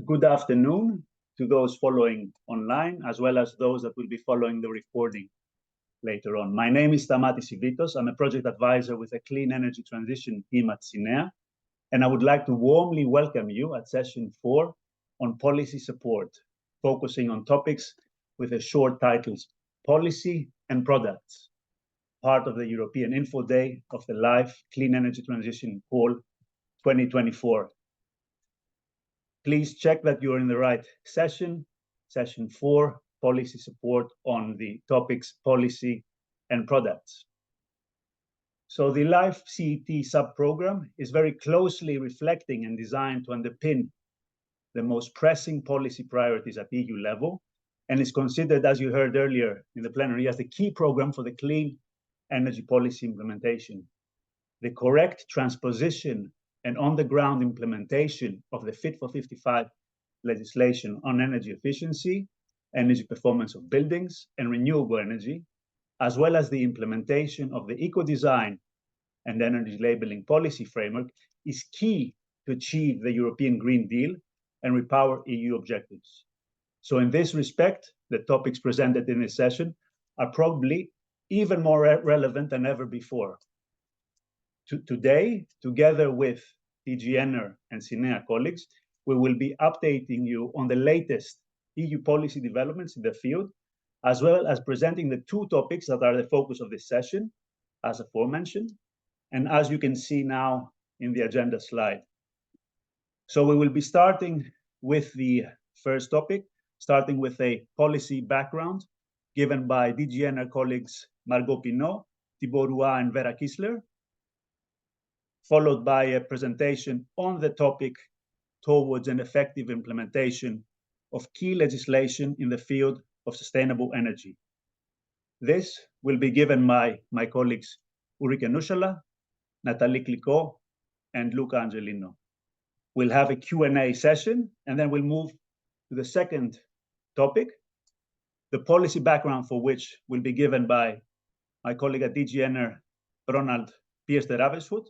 Good afternoon to those following online, as well as those that will be following the recording later on. My name is Stamatis Ivritos. I'm a project advisor with a clean energy transition team at CENEA, and I would like to warmly welcome you at session 4 on policy support, focusing on topics with the short titles, Policy and Products, part of the European Info Day of the Life Clean Energy Transition Call 2024. Please check that you're in the right session, session 4, policy support on the topics policy and products. So the LIFE CET sub-program is very closely reflecting and designed to underpin the most pressing policy priorities at EU level, and is considered, as you heard earlier in the plenary, as the key program for the clean energy policy implementation. The correct transposition and on-the-ground implementation of the Fit for 55 legislation on energy efficiency, energy performance of buildings, and renewable energy, as well as the implementation of the eco-design and energy labeling policy framework, is key to achieve the European Green Deal and repower EU objectives. So in this respect, the topics presented in this session are probably even more relevant than ever before. Today, together with DG Ener and CENEA colleagues, we will be updating you on the latest EU policy developments in the field, as well as presenting the two topics that are the focus of this session, as aforementioned, and as you can see now in the agenda slide. So we will be starting with the first topic, starting with a policy background given by DG Ener colleagues Margot Pinot, Thibaut Roy, and Vera Kissler, followed by a presentation on the topic towards an effective implementation of key legislation in the field of sustainable energy. This will be given by my colleagues Ulrike Nuschala, Nathalie Clicquot, and Luca Angelino. We'll have a Q&A session, and then we'll move to the second topic, the policy background for which will be given by my colleague at DG Ener, Ronald Piers de Ravenswood,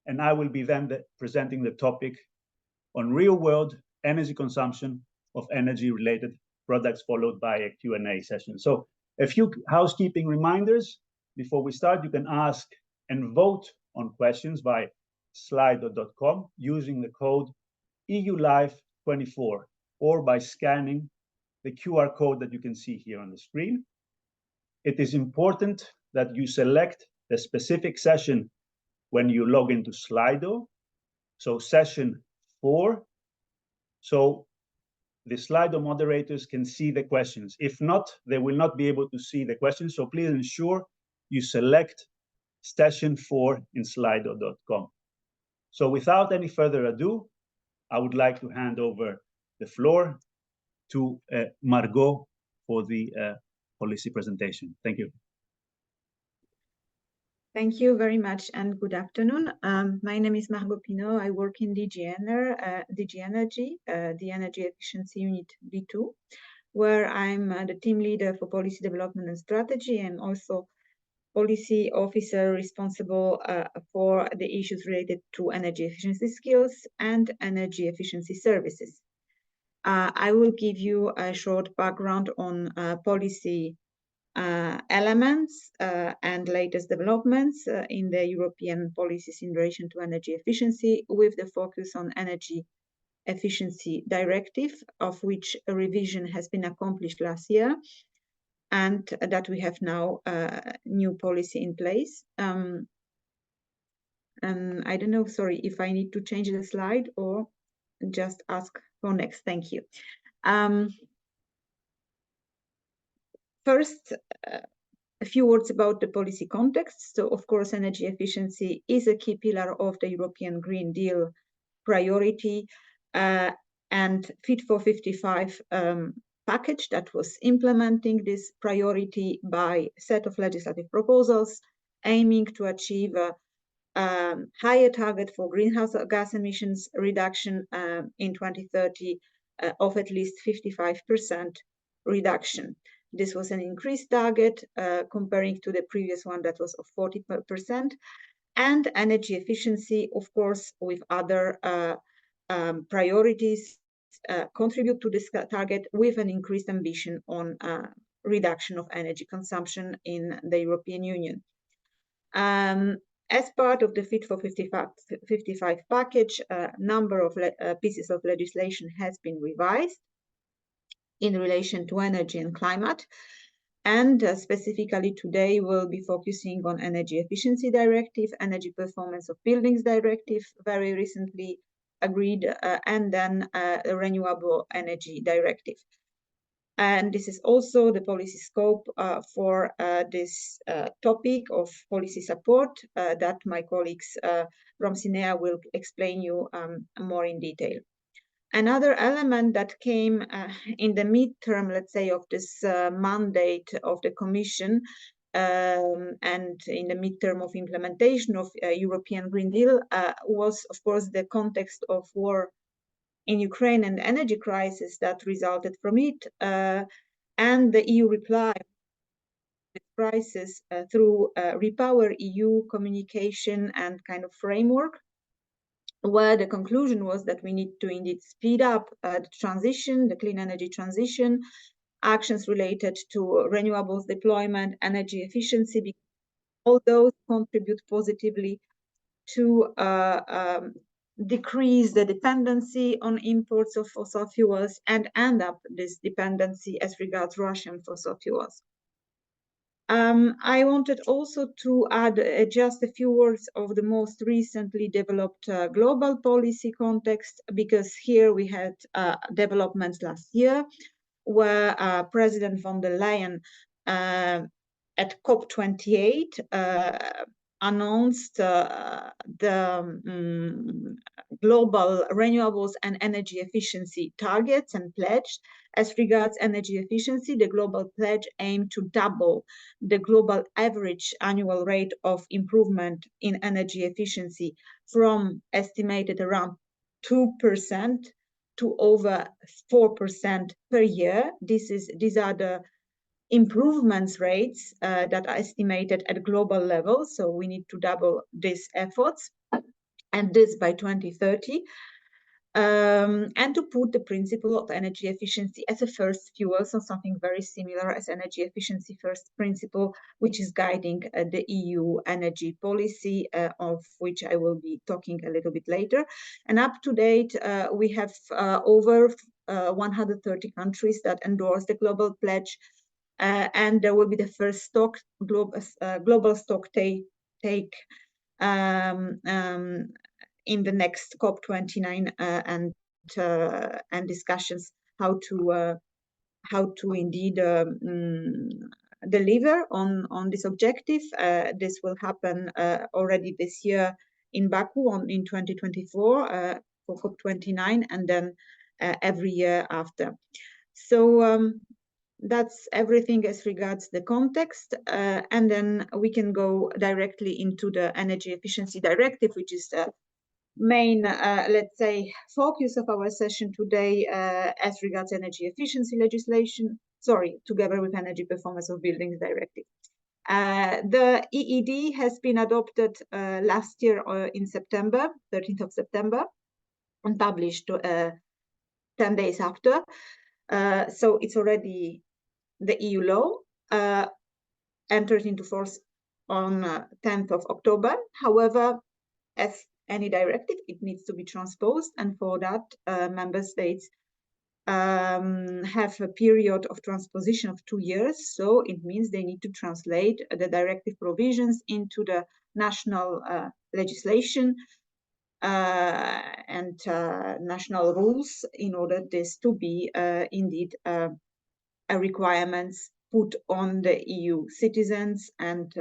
and I will be then presenting the topic on real-world energy consumption of energy-related products, followed by a Q&A session. So a few housekeeping reminders before we start. You can ask and vote on questions by slido.com using the code EULIFE24 or by scanning the QR code that you can see here on the screen. It is important that you select the specific session when you log into Slido, so session 4, so the Slido moderators can see the questions. If not, they will not be able to see the questions, so please ensure you select session 4 in slido.com. So without any further ado, I would like to hand over the floor to Margot for the policy presentation. Thank you. Thank you very much and good afternoon. My name is Margot Pinot. I work in DG Ener, DG Energy, the Energy Efficiency Unit B2, where I'm the team leader for policy development and strategy, and also policy officer responsible for the issues related to energy efficiency skills and energy efficiency services. I will give you a short background on policy elements and latest developments in the European policies in relation to energy efficiency, with the focus on energy efficiency directive, of which a revision has been accomplished last year, and that we have now a new policy in place. And I don't know, sorry, if I need to change the slide or just ask for next. Thank you. First, a few words about the policy context. So, of course, energy efficiency is a key pillar of the European Green Deal priority, and Fit for 55 package that was implementing this priority by a set of legislative proposals aiming to achieve a higher target for greenhouse gas emissions reduction in 2030 of at least 55% reduction. This was an increased target comparing to the previous one that was of 40%. And energy efficiency, of course, with other priorities contribute to this target with an increased ambition on reduction of energy consumption in the European Union. As part of the Fit for 55 package, a number of pieces of legislation has been revised in relation to energy and climate. And specifically today, we'll be focusing on Energy Efficiency Directive, Energy Performance of Buildings Directive, very recently agreed, and then the Renewable Energy Directive. And this is also the policy scope for this topic of policy support that my colleagues from CINEA will explain you more in detail. Another element that came in the midterm, let's say, of this mandate of the Commission and in the midterm of implementation of European Green Deal was, of course, the context of war in Ukraine and the energy crisis that resulted from it, and the EU reply to the crisis through Repower EU communication and kind of framework, where the conclusion was that we need to indeed speed up the transition, the clean energy transition, actions related to renewables deployment, energy efficiency, because all those contribute positively to decrease the dependency on imports of fossil fuels and end up this dependency as regards Russian fossil fuels. I wanted also to add just a few words of the most recently developed global policy context, because here we had developments last year where President von der Leyen at COP28 announced the global renewables and energy efficiency targets and pledged. As regards energy efficiency, the global pledge aimed to double the global average annual rate of improvement in energy efficiency from estimated around 2% to over 4% per year. These are the improvements rates that are estimated at global level. So we need to double these efforts, and this by 2030. And to put the principle of energy efficiency as a first fuel, so something very similar as energy efficiency first principle, which is guiding the EU energy policy, of which I will be talking a little bit later. And up to date, we have over 130 countries that endorse the global pledge, and there will be the first global stock take in the next COP29 and discussions how to indeed deliver on this objective. This will happen already this year in Baku in 2024 for COP29, and then every year after. So that's everything as regards the context, and then we can go directly into the Energy Efficiency Directive, which is the main, let's say, focus of our session today as regards energy efficiency legislation, together with Energy Performance of Buildings Directive. The EED has been adopted last year in September, 13th of September, and published 10 days after. So it's already the EU law, entered into force on 10th of October. However, as any directive, it needs to be transposed, and for that, member states have a period of transposition of 2 years. So it means they need to translate the directive provisions into the national legislation and national rules in order this to be indeed a requirements put on the EU citizens and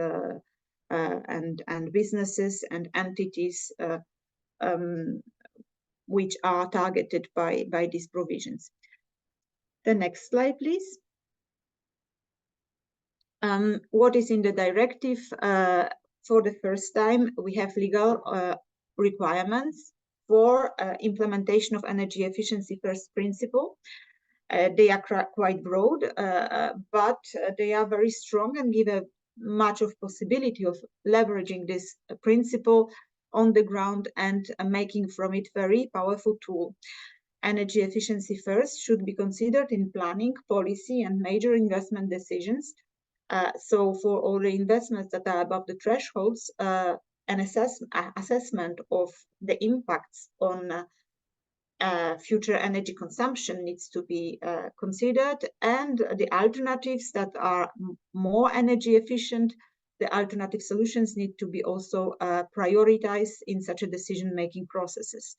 businesses and entities which are targeted by these provisions. The next slide, please. What is in the directive? For the first time, we have legal requirements for implementation of energy efficiency first principle. They are quite broad, but they are very strong and give a much of possibility of leveraging this principle on the ground and making from it very powerful tool. energy efficiency first should be considered in planning, policy, and major investment decisions. So for all the investments that are above the thresholds, an assessment of the impacts on future energy consumption needs to be considered, and the alternatives that are more energy efficient, the alternative solutions need to be also prioritized in such a decision-making processes.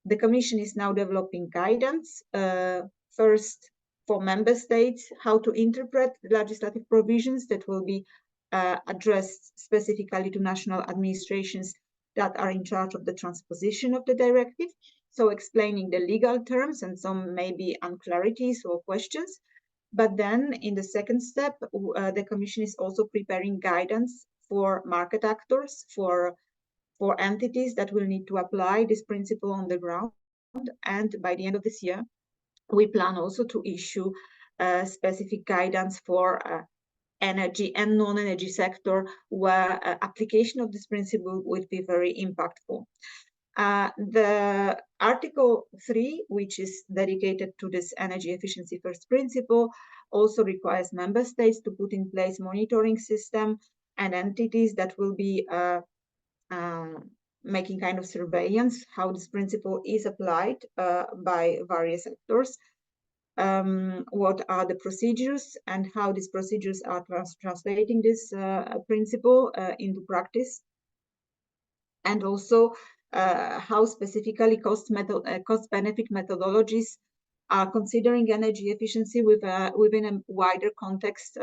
The Commission is now developing guidance, first for member states, how to interpret the legislative provisions that will be addressed specifically to national administrations that are in charge of the transposition of the directive. So explaining the legal terms and some maybe unclarities or questions. But then in the second step, the Commission is also preparing guidance for market actors, for entities that will need to apply this principle on the ground. And by the end of this year, we plan also to issue specific guidance for energy and non-energy sector where application of this principle would be very impactful. The Article 3, which is dedicated to this energy efficiency first principle, also requires member states to put in place monitoring system and entities that will be making kind of surveillance how this principle is applied by various actors. What are the procedures and how these procedures are translating this principle into practice, and also how specifically cost-benefit methodologies are considering energy efficiency within a wider context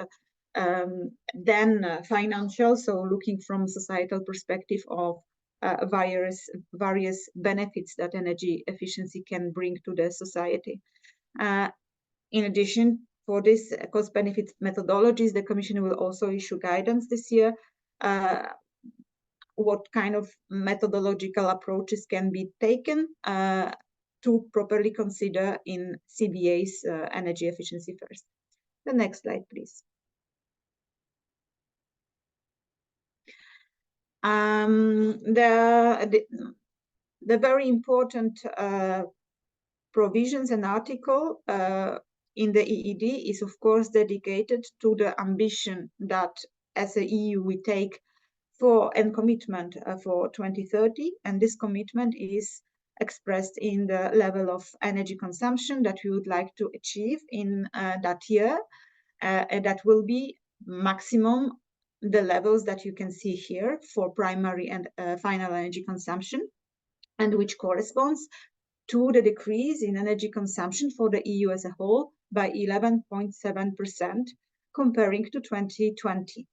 than financial, so looking from societal perspective of various benefits that energy efficiency can bring to the society. In addition, for this cost-benefit methodologies, the Commission will also issue guidance this year what kind of methodological approaches can be taken to properly consider in CBA's energy efficiency first. The next slide, please. The very important provisions and article in the EED is of course dedicated to the ambition that as a EU we take for and commitment for 2030, and this commitment is expressed in the level of energy consumption that we would like to achieve in that year, and that will be maximum the levels that you can see here for primary and final energy consumption, and which corresponds to the decrease in energy consumption for the EU as a whole by 11.7% comparing to 2020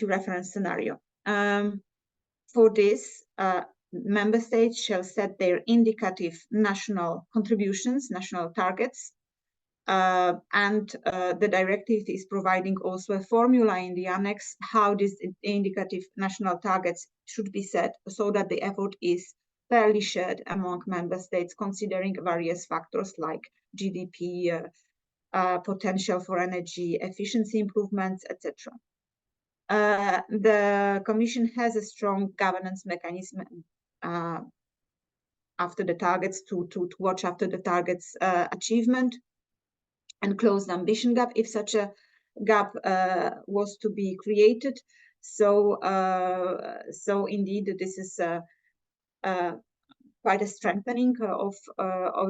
reference scenario. For this, member states shall set their indicative national contributions, national targets, and the directive is providing also a formula in the annex how these indicative national targets should be set so that the effort is fairly shared among member states, considering various factors like GDP, potential for energy efficiency improvements, etc. The Commission has a strong governance mechanism after the targets to watch after the targets achievement and close the ambition gap if such a gap was to be created. So indeed, this is quite a strengthening of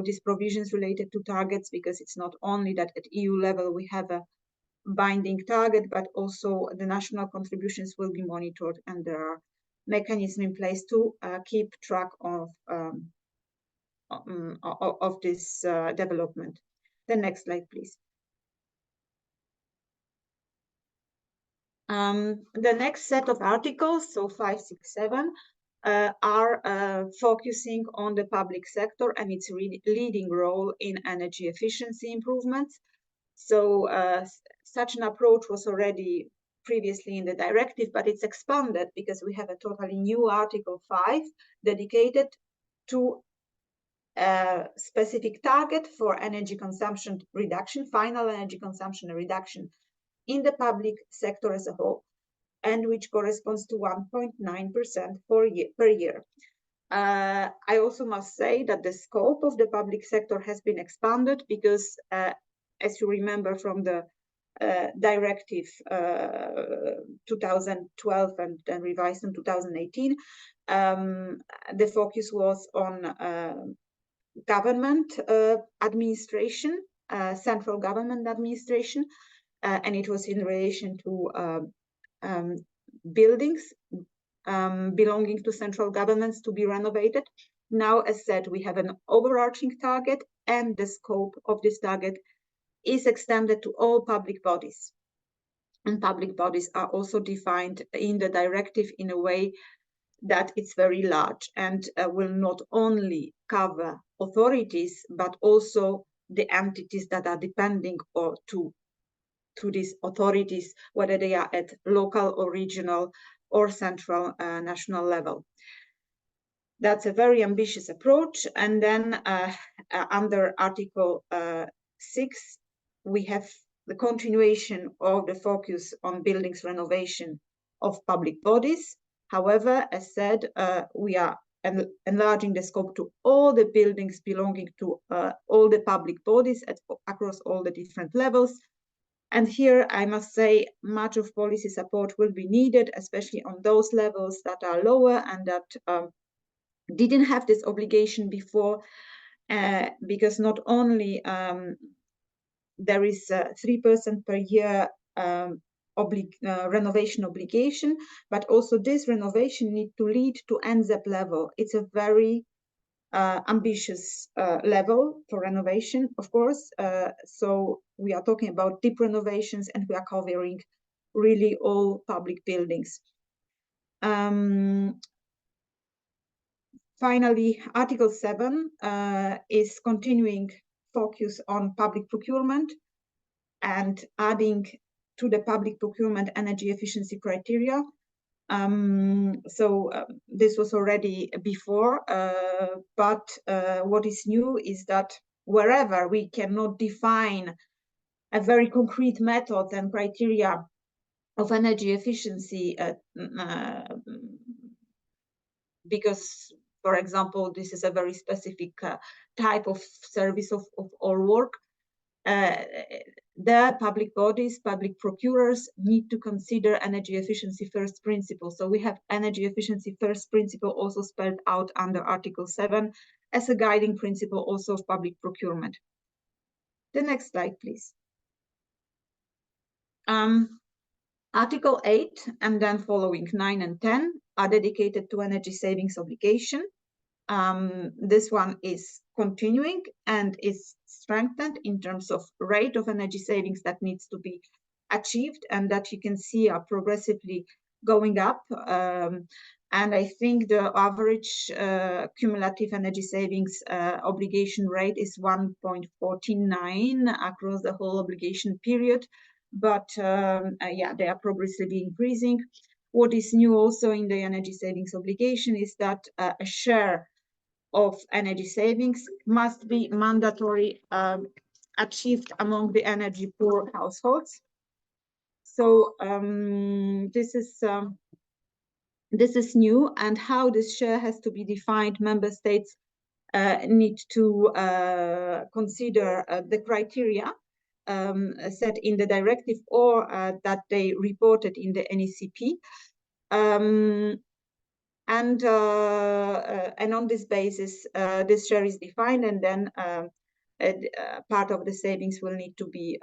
these provisions related to targets, because it's not only that at EU level we have a binding target, but also the national contributions will be monitored, and there are mechanisms in place to keep track of this development. The next slide, please. The next set of articles, so 5, 6, 7, are focusing on the public sector and its leading role in energy efficiency improvements. So such an approach was already previously in the directive, but it's expanded because we have a totally new Article 5 dedicated to a specific target for energy consumption reduction, final energy consumption reduction in the public sector as a whole, and which corresponds to 1.9% per year. I also must say that the scope of the public sector has been expanded because, as you remember from the directive 2012 and then revised in 2018, the focus was on government administration, central government administration, and it was in relation to buildings belonging to central governments to be renovated. Now, as said, we have an overarching target, and the scope of this target is extended to all public bodies. And public bodies are also defined in the directive in a way that it's very large and will not only cover authorities, but also the entities that are depending or to these authorities, whether they are at local or regional or central national level. That's a very ambitious approach. And then under Article 6, we have the continuation of the focus on buildings renovation of public bodies. However, as said, we are enlarging the scope to all the buildings belonging to all the public bodies across all the different levels. And here, I must say, much of policy support will be needed, especially on those levels that are lower and that didn't have this obligation before, because not only there is 3% per year renovation obligation, but also this renovation need to lead to NZEP level. It's a very ambitious level for renovation, of course. So we are talking about deep renovations, and we are covering really all public buildings. Finally, Article 7 is continuing focus on public procurement and adding to the public procurement energy efficiency criteria. This was already before, but what is new is that wherever we cannot define a very concrete method and criteria of energy efficiency, because, for example, this is a very specific type of service or work, the public bodies, public procurers need to consider energy efficiency first principle. So we have energy efficiency first principle also spelled out under Article 7 as a guiding principle also of public procurement. The next slide, please. Article 8 and then following 9 and 10 are dedicated to energy savings obligation. This one is continuing and is strengthened in terms of rate of energy savings that needs to be achieved, and that you can see are progressively going up. And I think the average cumulative energy savings obligation rate is 1.49 across the whole obligation period. But yeah, they are progressively increasing. What is new also in the energy savings obligation is that a share of energy savings must be mandatory achieved among the energy poor households. So this is new, and how this share has to be defined, member states need to consider the criteria set in the directive or that they reported in the NECP. And on this basis, this share is defined, and then part of the savings will need to be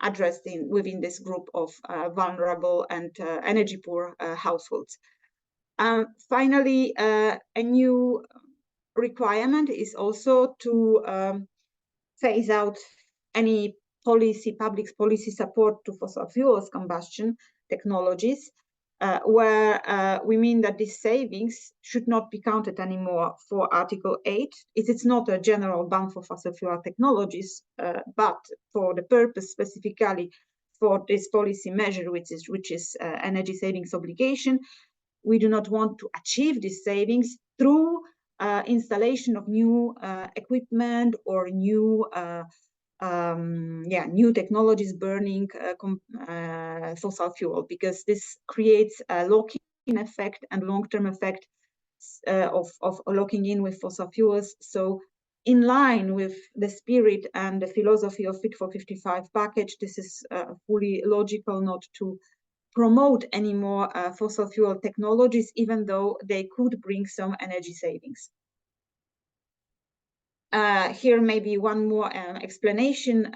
addressed within this group of vulnerable and energy poor households. Finally, a new requirement is also to phase out any public policy support to fossil fuels combustion technologies, where we mean that these savings should not be counted anymore for Article 8. It's not a general ban for fossil fuel technologies, but for the purpose specifically for this policy measure, which is energy savings obligation. We do not want to achieve these savings through installation of new equipment or new new technologies burning fossil fuel, because this creates a lock-in effect and long-term effect of locking in with fossil fuels. So in line with the spirit and the philosophy of Fit for 55 package, this is fully logical not to promote any more fossil fuel technologies, even though they could bring some energy savings. Here maybe one more explanation.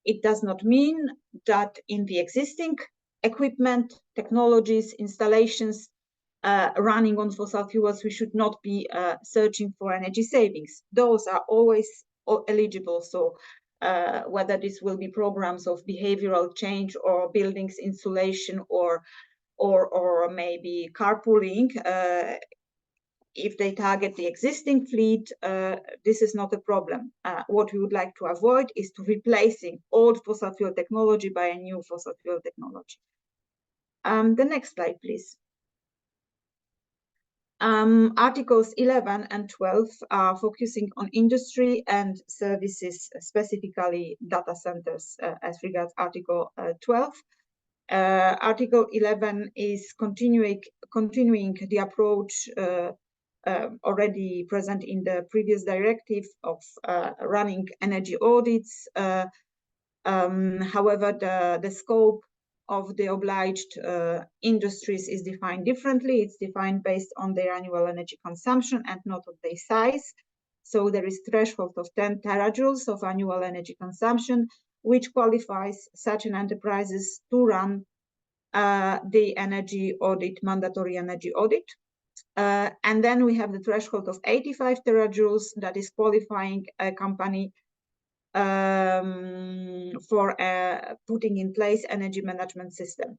It does not mean that in the existing equipment, technologies, installations running on fossil fuels, we should not be searching for energy savings. Those are always eligible. So whether this will be programs of behavioral change or buildings insulation or maybe carpooling, if they target the existing fleet, this is not a problem. What we would like to avoid is to replacing old fossil fuel technology by a new fossil fuel technology. The next slide, please. Articles 11 and 12 are focusing on industry and services, specifically data centers, as regards Article 12. Article 11 is continuing the approach already present in the previous directive of running energy audits. However, the scope of the obliged industries is defined differently. It's defined based on their annual energy consumption and not of their size. So there is threshold of 10 terajoules of annual energy consumption, which qualifies such an enterprises to run the energy audit, mandatory energy audit. And then we have the threshold of 85 terajoules that is qualifying a company for putting in place energy management system.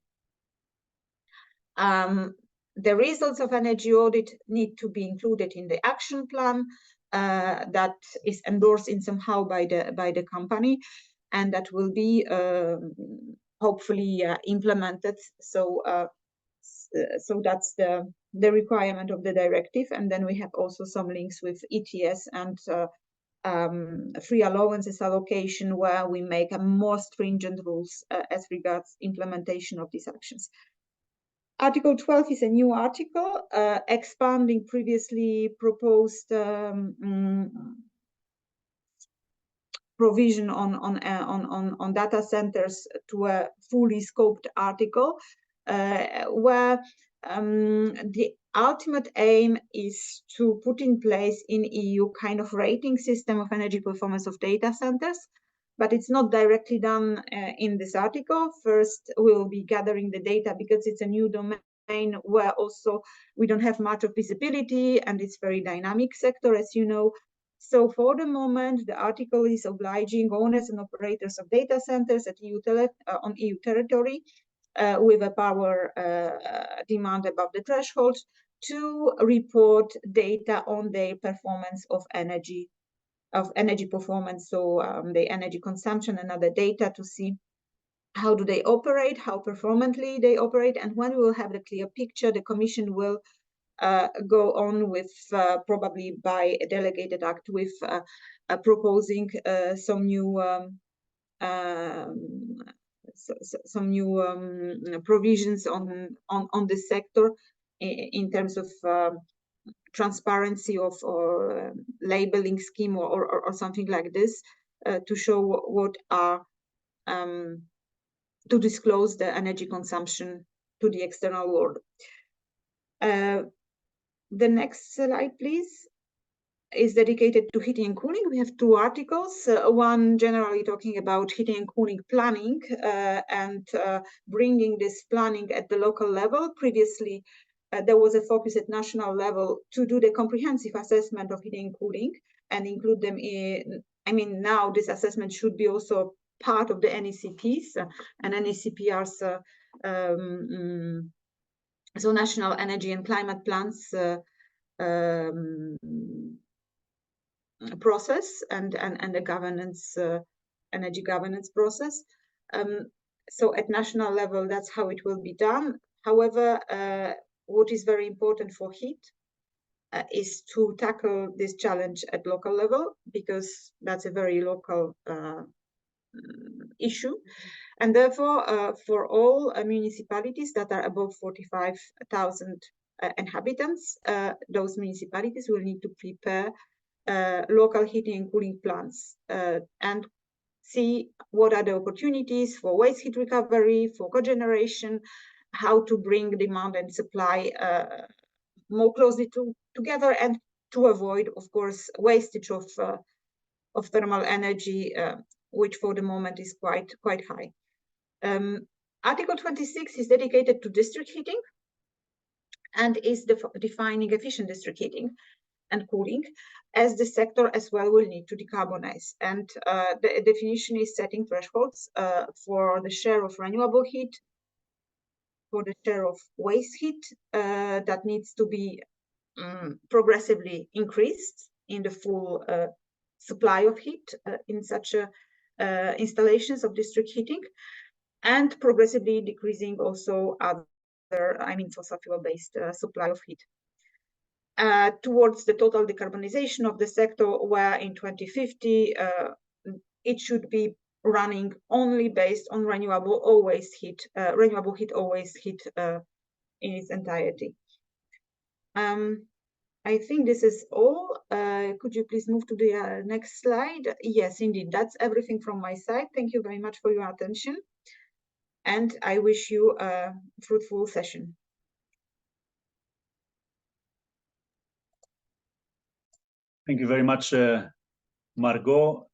The results of energy audit need to be included in the action plan that is endorsed in somehow by the company, and that will be hopefully implemented. So that's the requirement of the directive. And then we have also some links with ETS and free allowances allocation, where we make a more stringent rules as regards implementation of these actions. Article 12 is a new article expanding previously proposed provision on data centers to a fully scoped article, where the ultimate aim is to put in place in EU kind of rating system of energy performance of data centers, but it's not directly done in this article. First, we will be gathering the data because it's a new domain where also we don't have much of visibility, and it's very dynamic sector, as you know. So for the moment, the article is obliging owners and operators of data centers at on EU territory with a power demand above the threshold to report data on their performance of energy performance, so the energy consumption and other data, to see how do they operate, how performantly they operate. And when we will have the clear picture, the Commission will go on with probably by a delegated act with proposing some new provisions on this sector in terms of transparency of labeling scheme or something like this, to show what are to disclose the energy consumption to the external world. The next slide, please, is dedicated to heating and cooling. We have two articles, one generally talking about heating and cooling planning and bringing this planning at the local level. Previously, there was a focus at national level to do the comprehensive assessment of heating and cooling and include them in, I mean, now this assessment should be also part of the NECPs, and NECPs, so National Energy and Climate Plans process and the governance, energy governance process. So at national level, that's how it will be done. However, what is very important for heat is to tackle this challenge at local level, because that's a very local issue. And therefore, for all municipalities that are above 45,000 inhabitants, those municipalities will need to prepare local heating and cooling plans and see what are the opportunities for waste heat recovery, for cogeneration, how to bring demand and supply more closely together, and to avoid, of course, wastage of thermal energy, which for the moment is quite high. Article 26 is dedicated to district heating and is defining efficient district heating and cooling, as the sector as well will need to decarbonize. And the definition is setting thresholds for the share of renewable heat, for the share of waste heat that needs to be progressively increased in the full supply of heat in such installations of district heating, and progressively decreasing also other, fossil fuel-based supply of heat. Towards the total decarbonization of the sector, where in 2050 it should be running only based on renewable heat always heat in its entirety. I think this is all. Could you please move to the next slide? Yes, indeed, that's everything from my side. Thank you very much for your attention, and I wish you a fruitful session. Thank you very much, Margot,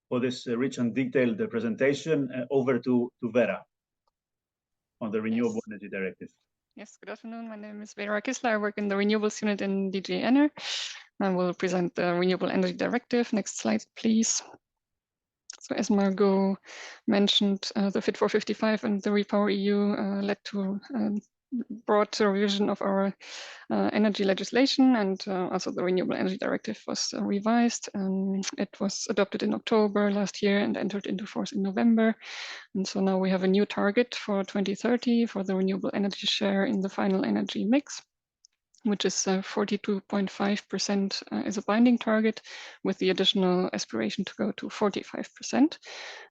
for this rich and detailed presentation. Over to Vera on the Renewable Energy Directive. Yes, good afternoon. My name is Vera Kissler. I work in the Renewables Unit in DG Ener. I will present the Renewable Energy Directive. Next slide, please. So as Margot mentioned, the Fit for 55 and the Repower EU led to broad revision of our energy legislation, and also the Renewable Energy Directive was revised. It was adopted in October last year and entered into force in November. And so now we have a new target for 2030 for the renewable energy share in the final energy mix, which is 42.5% is a binding target, with the additional aspiration to go to 45%.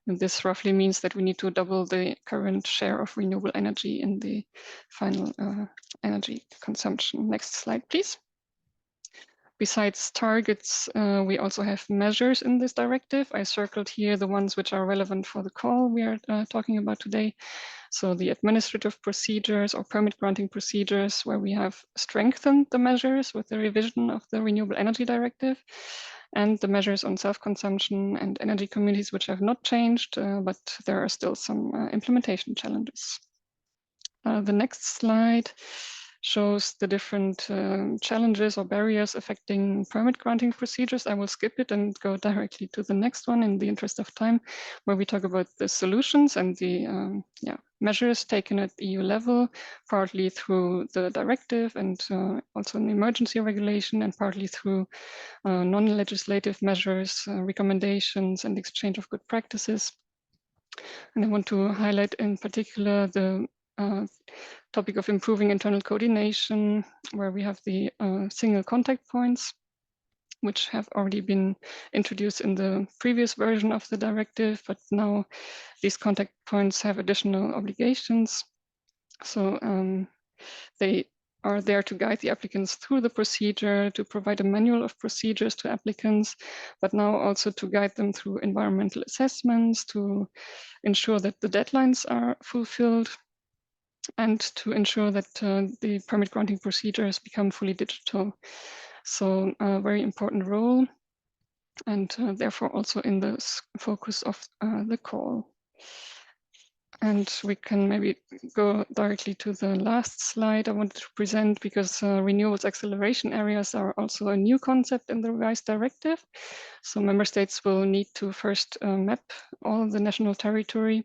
And this roughly means that we need to double the current share of renewable energy in the final energy consumption. Next slide, please. Besides targets, we also have measures in this directive. I circled here the ones which are relevant for the call we are talking about today. So the administrative procedures or permit granting procedures, where we have strengthened the measures with the revision of the Renewable Energy Directive, and the measures on self-consumption and energy communities, which have not changed, but there are still some implementation challenges. The next slide shows the different challenges or barriers affecting permit granting procedures. I will skip it and go directly to the next one in the interest of time, where we talk about the solutions and the measures taken at EU level, partly through the directive and also an emergency regulation, and partly through non-legislative measures, recommendations, and exchange of good practices. And I want to highlight in particular the topic of improving internal coordination, where we have the single contact points, which have already been introduced in the previous version of the directive, but now these contact points have additional obligations. So they are there to guide the applicants through the procedure, to provide a manual of procedures to applicants, but now also to guide them through environmental assessments, to ensure that the deadlines are fulfilled, and to ensure that the permit granting procedures become fully digital. So a very important role, and therefore also in the focus of the call. And we can maybe go directly to the last slide I wanted to present, because renewables acceleration areas are also a new concept in the revised directive. So member states will need to first map all the national territory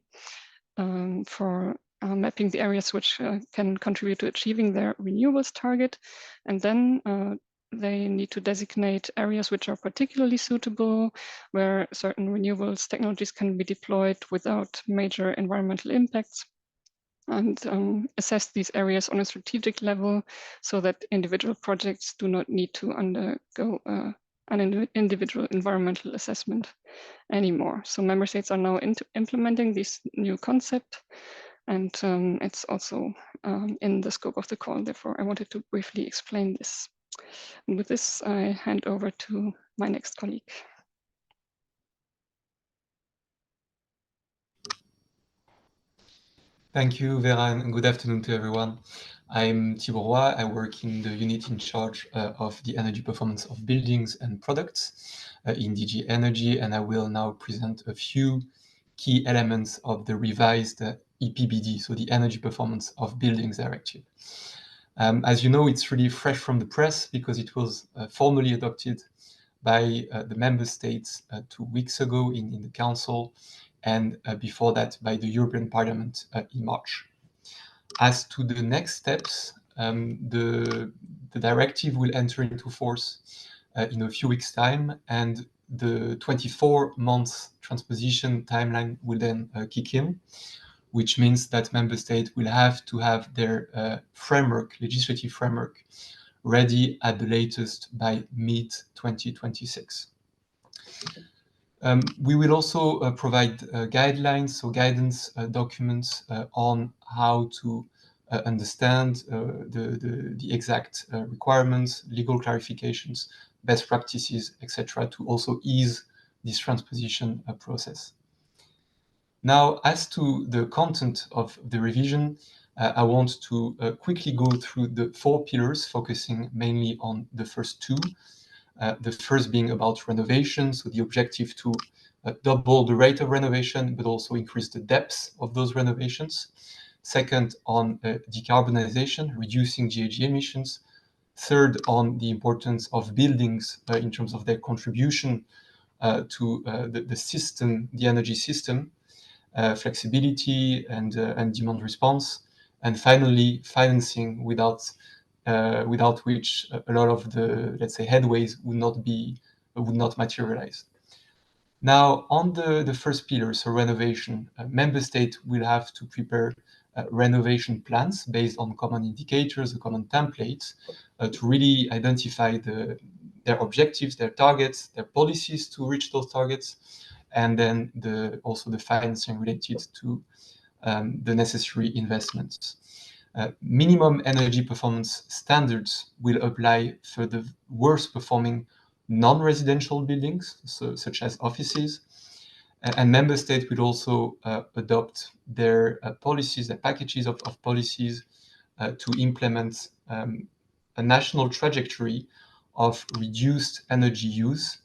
for mapping the areas which can contribute to achieving their renewables target. And then they need to designate areas which are particularly suitable, where certain renewables technologies can be deployed without major environmental impacts, and assess these areas on a strategic level so that individual projects do not need to undergo an individual environmental assessment anymore. So member states are now implementing this new concept, And it's also in the scope of the call. Therefore, I wanted to briefly explain this. And with this, I hand over to my next colleague. Thank you, Vera, and good afternoon to everyone. I'm Thibaut Roy. I work in the unit in charge of the energy performance of buildings and products in DG Energy, and I will now present a few key elements of the revised EPBD, so the Energy Performance of Buildings Directive. As you know, it's really fresh from the press because it was formally adopted by the member states 2 weeks ago in the Council, and before that by the European Parliament in March. As to the next steps, the directive will enter into force in a few weeks' time, and the 24-month transposition timeline will then kick in, which means that member states will have to have their legislative framework, ready at the latest by mid-2026. We will also provide guidelines, so guidance documents on how to understand the exact requirements, legal clarifications, best practices, etc., to also ease this transposition process. Now, as to the content of the revision, I want to quickly go through the 4 pillars, focusing mainly on the first 2. The first being about renovation, so the objective to double the rate of renovation, but also increase the depth of those renovations. Second, on decarbonization, reducing GHG emissions. Third, on the importance of buildings in terms of their contribution to the system, the energy system, flexibility and demand response. And finally, financing, without which a lot of the, let's say, headways would not materialize. Now, on the first pillar, so renovation, member states will have to prepare renovation plans based on common indicators, a common templates, to really identify their objectives, their targets, their policies to reach those targets, and then also the financing related to the necessary investments. Minimum energy performance standards will apply for the worst performing non-residential buildings, such as offices, and member states will also adopt their policies, their packages of policies to implement a national trajectory of reduced energy use.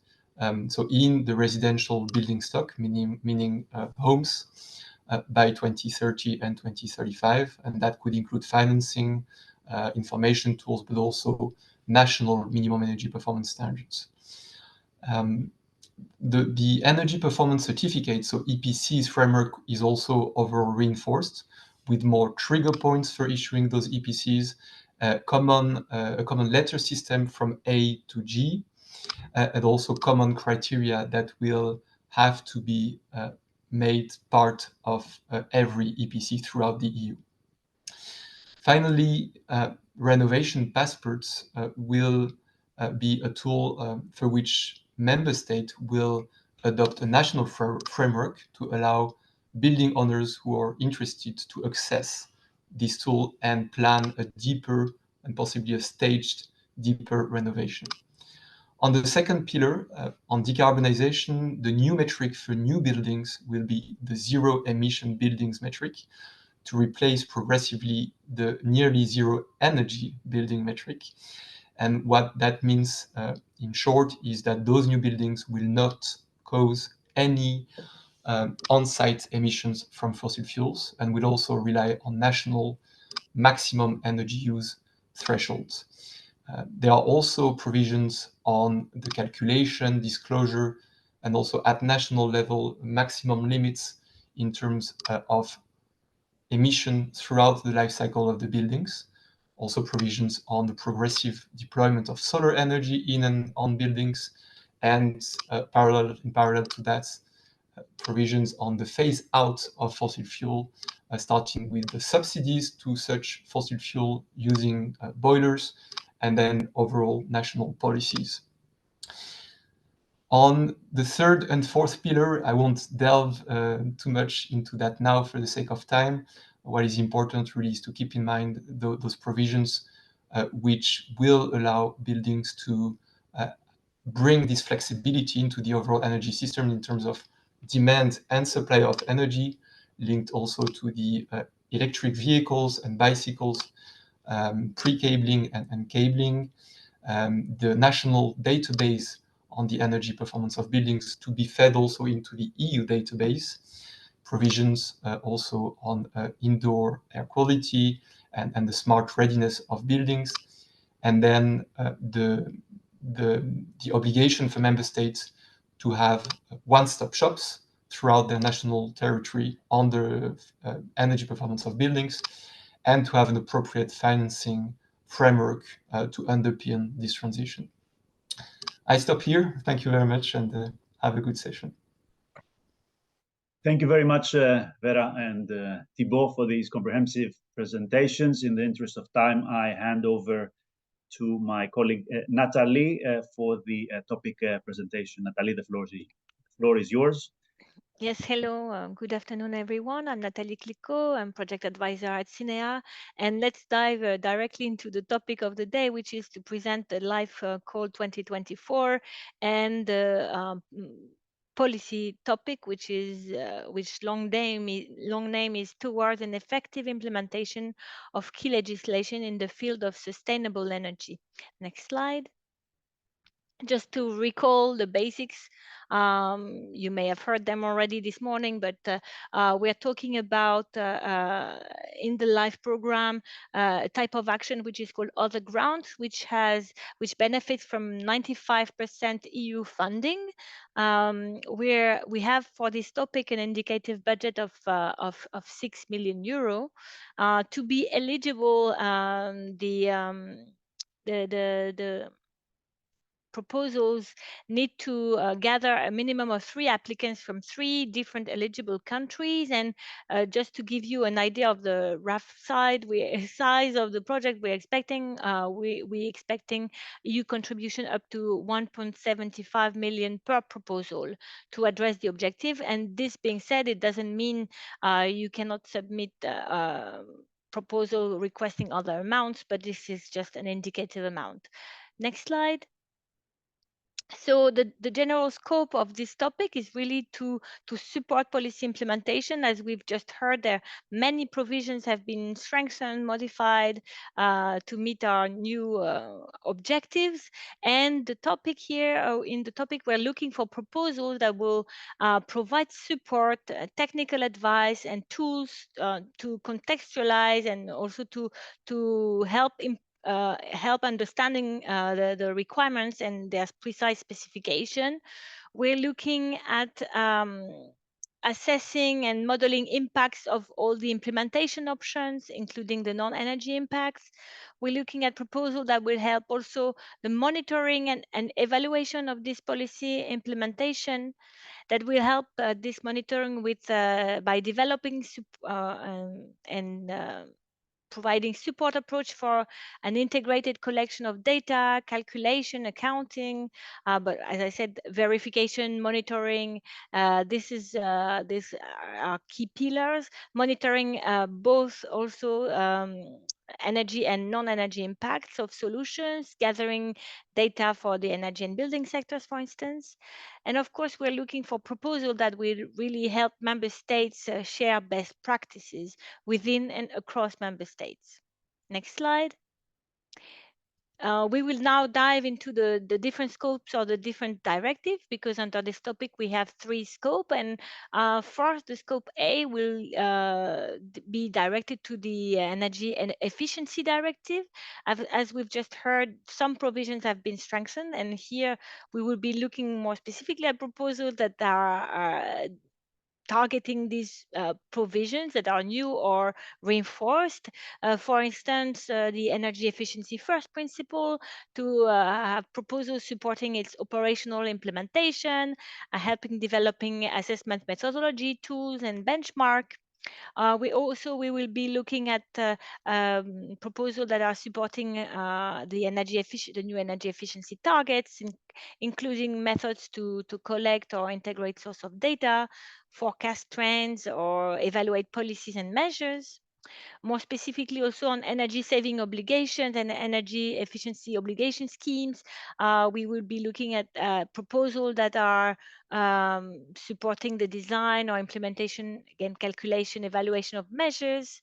So in the residential building stock, meaning homes, by 2030 and 2035, and that could include financing, information tools, but also national minimum energy performance standards. The energy performance certificate, so EPC's framework, is also overall reinforced with more trigger points for issuing those EPCs, a common letter system from A to G, and also common criteria that will have to be made part of every EPC throughout the EU. Finally, renovation passports will be a tool for which member states will adopt a national framework to allow building owners who are interested to access this tool and plan a deeper and possibly a staged deeper renovation. On the second pillar, on decarbonization, the new metric for new buildings will be the zero emission buildings metric, to replace progressively the nearly zero energy building metric. And what that means in short is that those new buildings will not cause any on-site emissions from fossil fuels, and will also rely on national maximum energy use thresholds. There are also provisions on the calculation, disclosure, and also at national level, maximum limits in terms of emission throughout the life cycle of the buildings. Also provisions on the progressive deployment of solar energy in and on buildings, and in parallel to that, provisions on the phase out of fossil fuel, starting with the subsidies to such fossil fuel using boilers, and then overall national policies. On the third and fourth pillar, I won't delve too much into that now for the sake of time. what is important really is to keep in mind those provisions which will allow buildings to bring this flexibility into the overall energy system in terms of demand and supply of energy, linked also to the electric vehicles and bicycles, pre-cabling and cabling, the national database on the energy performance of buildings to be fed also into the EU database, provisions also on indoor air quality and the smart readiness of buildings, and then the obligation for member states to have one-stop shops throughout their national territory on the energy performance of buildings, and to have an appropriate financing framework to underpin this transition. I stop here. Thank you very much, and have a good session. Thank you very much, Vera and Thibaut, for these comprehensive presentations. In the interest of time, I hand over to my colleague Nathalie for the topic presentation. Nathalie, the floor is yours. Yes, hello. Good afternoon, everyone. I'm Nathalie Clicquot. I'm project advisor at CINEA. And let's dive directly into the topic of the day, which is to present the Life Call 2024 and the policy topic, which long name is towards an effective implementation of key legislation in the field of sustainable energy. Next slide. Just to recall the basics, you may have heard them already this morning, but we're talking about in the LIFE program a type of action which is called other grounds, which benefits from 95% EU funding. Where we have for this topic an indicative budget of 6 million euro. To be eligible, the proposals need to gather a minimum of 3 applicants from 3 different eligible countries. And just to give you an idea of the rough size of the project we're expecting, we're expecting EU contribution up to 1.75 million per proposal to address the objective. And this being said, it doesn't mean you cannot submit proposal requesting other amounts, but this is just an indicative amount. Next slide. So the general scope of this topic is really to support policy implementation. As we've just heard, there many provisions have been strengthened, modified to meet our new objectives. And the topic here, in the topic, we're looking for proposals that will provide support, technical advice, and tools to contextualize and also to help help understanding the requirements and their precise specification. We're looking at assessing and modeling impacts of all the implementation options, including the non-energy impacts. We're looking at proposals that will help also the monitoring and evaluation of this policy implementation, that will help this monitoring with by developing providing support approach for an integrated collection of data, calculation, accounting, but as I said, verification, monitoring. These are key pillars. Monitoring both also energy and non-energy impacts of solutions, gathering data for the energy and building sectors, for instance. And of course, we're looking for proposals that will really help member states share best practices within and across member states. Next slide. We will now dive into the different scopes or the different directives, because under this topic we have 3 scopes. And first, the scope A will be directed to the Energy and Efficiency Directive. As we've just heard, some provisions have been strengthened, and here we will be looking more specifically at proposals that are targeting these provisions that are new or reinforced. For instance, the energy efficiency first principle, to have proposals supporting its operational implementation, helping developing assessment methodology tools and benchmark. We will be looking at proposals that are supporting the new energy efficiency targets, including methods to collect or integrate source of data, forecast trends, or evaluate policies and measures. More specifically, also on energy saving obligations and energy efficiency obligation schemes, we will be looking at proposals that are supporting the design or implementation, again, calculation, evaluation of measures.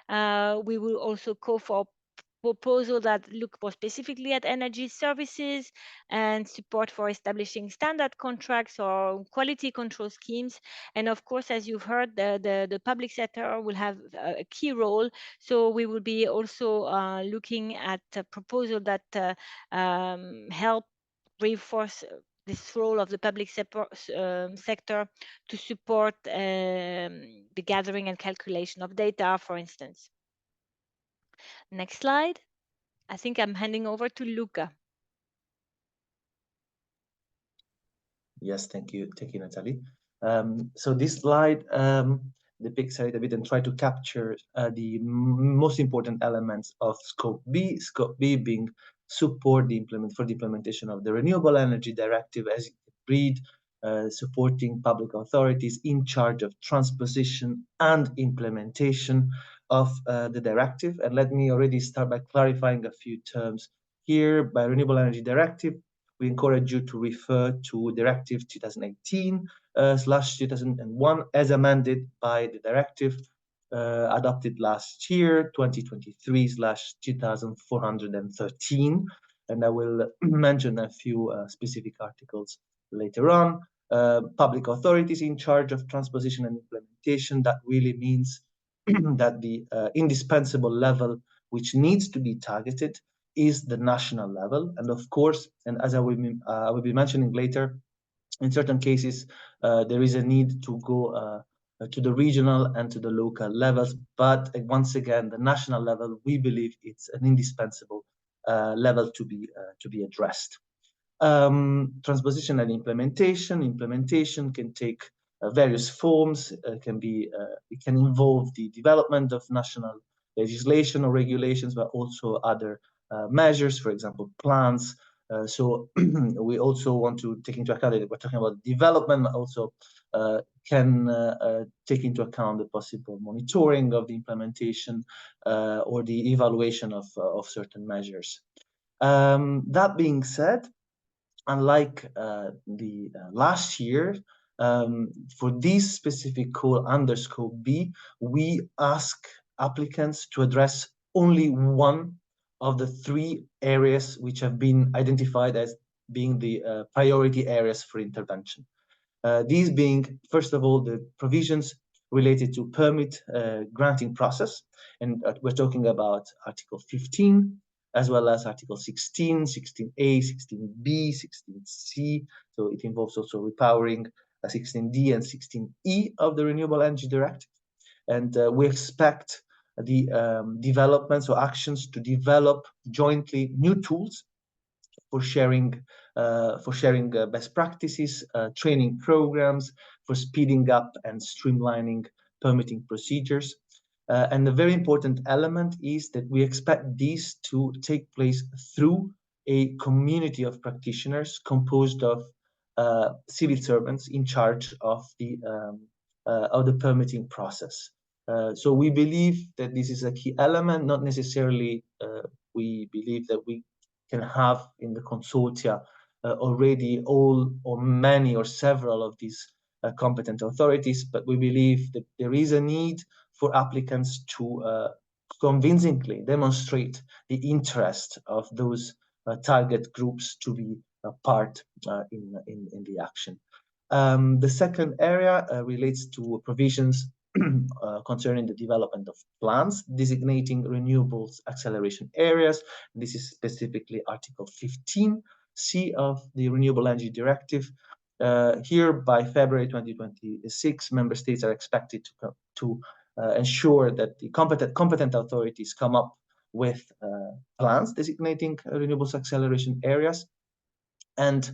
We will also call for proposal that look more specifically at energy services and support for establishing standard contracts or quality control schemes. And of course, as you've heard, the public sector will have a key role. So we will be also looking at a proposal that help reinforce this role of the public sector to support the gathering and calculation of data, for instance. Next slide. I think I'm handing over to Luca. Yes, thank you, Natalie. So this slide depicts a little bit and try to capture the most important elements of Scope B. Scope B being support for the implementation of the Renewable Energy Directive, as it read, supporting public authorities in charge of transposition and implementation of the directive. And let me already start by clarifying a few terms here. By Renewable Energy Directive, we encourage you to refer to Directive 2018/2001 as amended by the directive adopted last year, 2023/2413. And I will mention a few specific articles later on. Public authorities in charge of transposition and implementation, that really means that the indispensable level which needs to be targeted is the national level. And of course, and as I will be mentioning later, in certain cases, there is a need to go to the regional and to the local levels. But once again, the national level, we believe it's an indispensable level to be addressed. Transposition and implementation. Implementation can take various forms. It can involve the development of national legislation or regulations, but also other measures, for example, plans. So we also want to take into account that we're talking about development, but also can take into account the possible monitoring of the implementation or the evaluation of certain measures. That being said, unlike the last year, for this specific call under Scope B, we ask applicants to address only one of the three areas which have been identified as being the priority areas for intervention. These being, first of all, the provisions related to permit granting process. And we're talking about Article 15, as well as Article 16, 16A, 16B, 16C. So it involves also repowering 16D and 16E of the Renewable Energy Directive. And we expect the developments or actions to develop jointly new tools for sharing best practices, training programs, for speeding up and streamlining permitting procedures. And a very important element is that we expect these to take place through a community of practitioners composed of civil servants in charge of the permitting process. So we believe that this is a key element. Not necessarily we believe that we can have in the consortia already all or many or several of these competent authorities, but we believe that there is a need for applicants to convincingly demonstrate the interest of those target groups to be a part in the action. The second area relates to provisions concerning the development of plans designating renewables acceleration areas. This is specifically Article 15C of the Renewable Energy Directive. Here, by February 2026, member states are expected to ensure that the competent authorities come up with plans designating renewables acceleration areas. And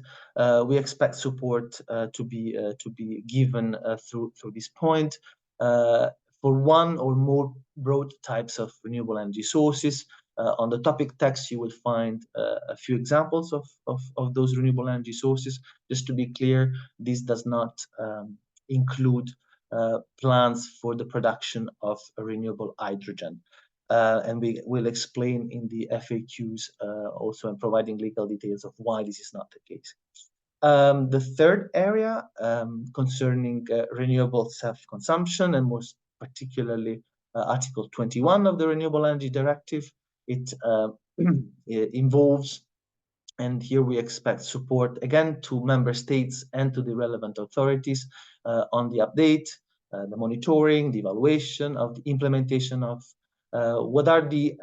we expect support to be given through this point for one or more broad types of renewable energy sources. On the topic text, you will find a few examples of those renewable energy sources. Just to be clear, this does not include plans for the production of renewable hydrogen. And we will explain in the FAQs also, and providing legal details of why this is not the case. The third area concerning renewable self-consumption, and most particularly Article 21 of the Renewable Energy Directive, it involves, and here we expect support again to member states and to the relevant authorities on the update, the monitoring, the evaluation of the implementation of what are the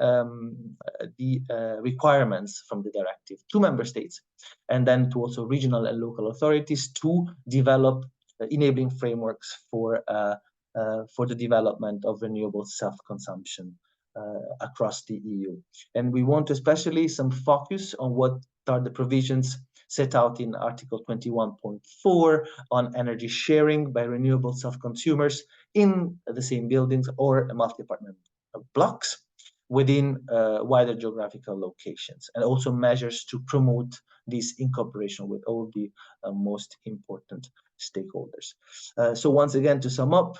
requirements from the directive to member states, and then to also regional and local authorities to develop enabling frameworks for the development of renewable self-consumption across the EU. And we want especially some focus on what are the provisions set out in Article 21.4 on energy sharing by renewable self-consumers in the same buildings or multi-apartment blocks within wider geographical locations, and also measures to promote this in cooperation with all the most important stakeholders. So once again, to sum up,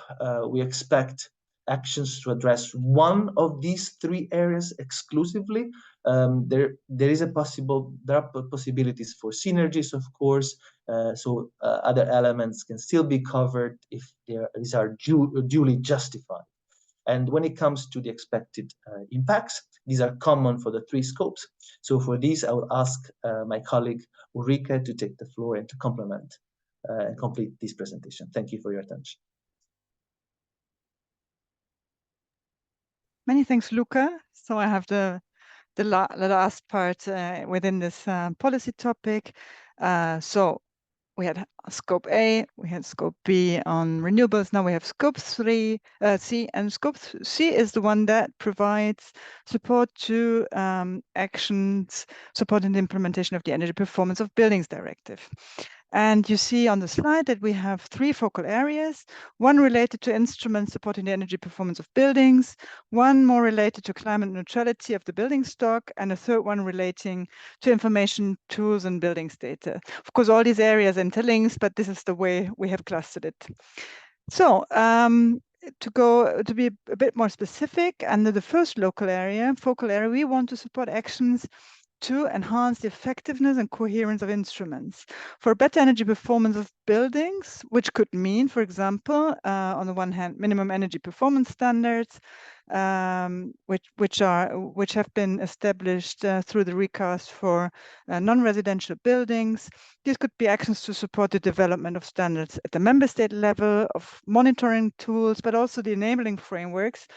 we expect actions to address one of these three areas exclusively. There are possibilities for synergies, of course. So other elements can still be covered if these are duly justified. And when it comes to the expected impacts, these are common for the three scopes. So for these, I will ask my colleague Ulrike to take the floor and to complement and complete this presentation. Thank you for your attention. Many thanks, Luca. So I have the last part within this policy topic. So we had scope A, we had scope B on renewables. Now we have scope C, and scope C is the one that provides support to actions supporting the implementation of the Energy Performance of Buildings Directive. And you see on the slide that we have three focal areas, one related to instruments supporting the energy performance of buildings, one more related to climate neutrality of the building stock, and a third one relating to information tools and buildings data. Of course, all these areas interlinks, but this is the way we have clustered it. So to be a bit more specific, under the first focal area, we want to support actions to enhance the effectiveness and coherence of instruments for better energy performance of buildings, which could mean, for example, on the one hand, minimum energy performance standards, which have been established through the recast for non-residential buildings. These could be actions to support the development of standards at the member state level, of monitoring tools, but also the enabling frameworks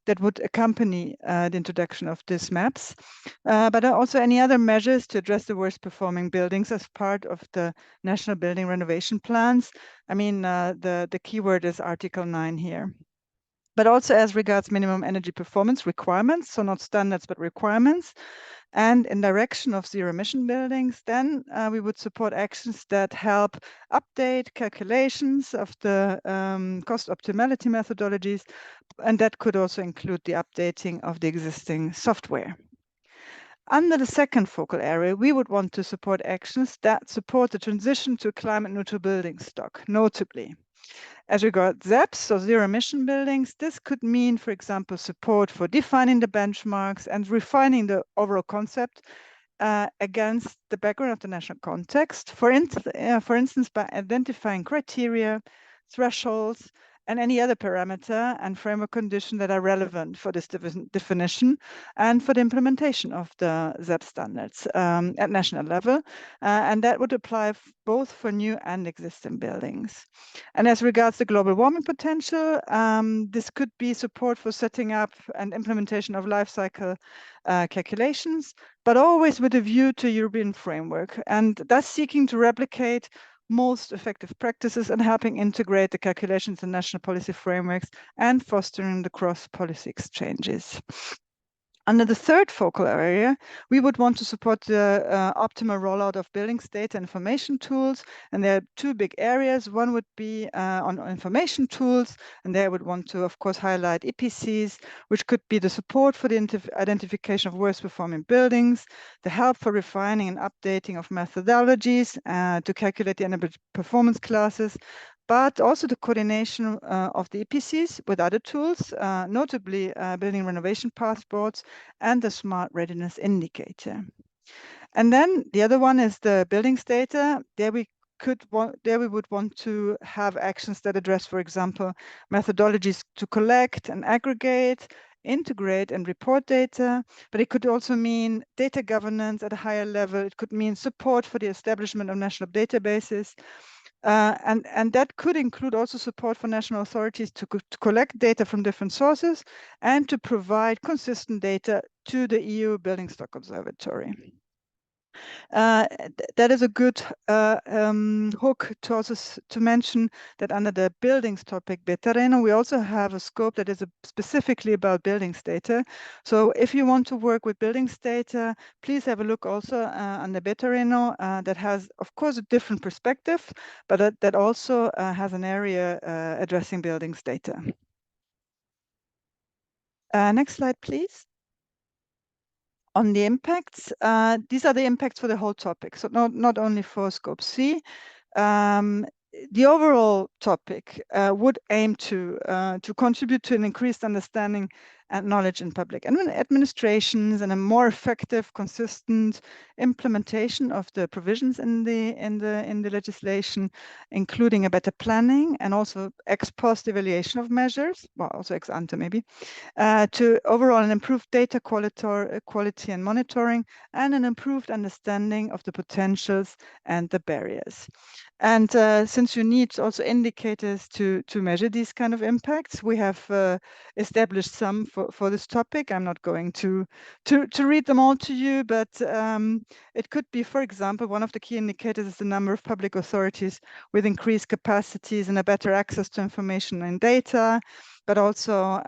that would accompany the introduction of these maps, but also any other measures to address the worst performing buildings as part of the national building renovation plans. I mean, the keyword is Article 9 here. But also as regards minimum energy performance requirements, so not standards, but requirements, and in direction of zero emission buildings, then we would support actions that help update calculations of the cost optimality methodologies, and that could also include the updating of the existing software. Under the second focal area, we would want to support actions that support the transition to climate neutral building stock, notably. As regards ZEBs, so zero emission buildings, this could mean, for example, support for defining the benchmarks and refining the overall concept against the background of the national context. For instance, by identifying criteria, thresholds, and any other parameter and framework condition that are relevant for this definition and for the implementation of the ZEB standards at national level. And that would apply both for new and existing buildings. And as regards the global warming potential, this could be support for setting up and implementation of life cycle calculations, but always with a view to European framework, and thus seeking to replicate most effective practices and helping integrate the calculations in national policy frameworks and fostering the cross-policy exchanges. Under the third focal area, we would want to support the optimal rollout of buildings data information tools. And there are two big areas. One would be on information tools, and there I would want to, of course, highlight EPCs, which could be the support for the identification of worst performing buildings, the help for refining and updating of methodologies to calculate the energy performance classes, but also the coordination of the EPCs with other tools, notably building renovation passports and the smart readiness indicator. And then the other one is the buildings data. There we would want to have actions that address, for example, methodologies to collect and aggregate, integrate and report data, but it could also mean data governance at a higher level. It could mean support for the establishment of national databases. And that could include also support for national authorities to collect data from different sources and to provide consistent data to the EU Building Stock Observatory. That is a good hook to also to mention that under the buildings topic, Betareno, we also have a scope that is specifically about buildings data. So if you want to work with buildings data, please have a look also under Betareno that has, of course, a different perspective, but that also has an area addressing buildings data. Next slide, please. On the impacts, these are the impacts for the whole topic, so not only for Scope C. The overall topic would aim to contribute to an increased understanding and knowledge in public administrations and a more effective, consistent implementation of the provisions in the legislation, including a better planning and also ex post evaluation of measures, well, also ex ante maybe, to overall an improved data quality and monitoring, and an improved understanding of the potentials and the barriers. And since you need also indicators to measure these kind of impacts, we have established some for this topic. I'm not going to read them all to you, but it could be, for example, one of the key indicators is the number of public authorities with increased capacities and a better access to information and data, but also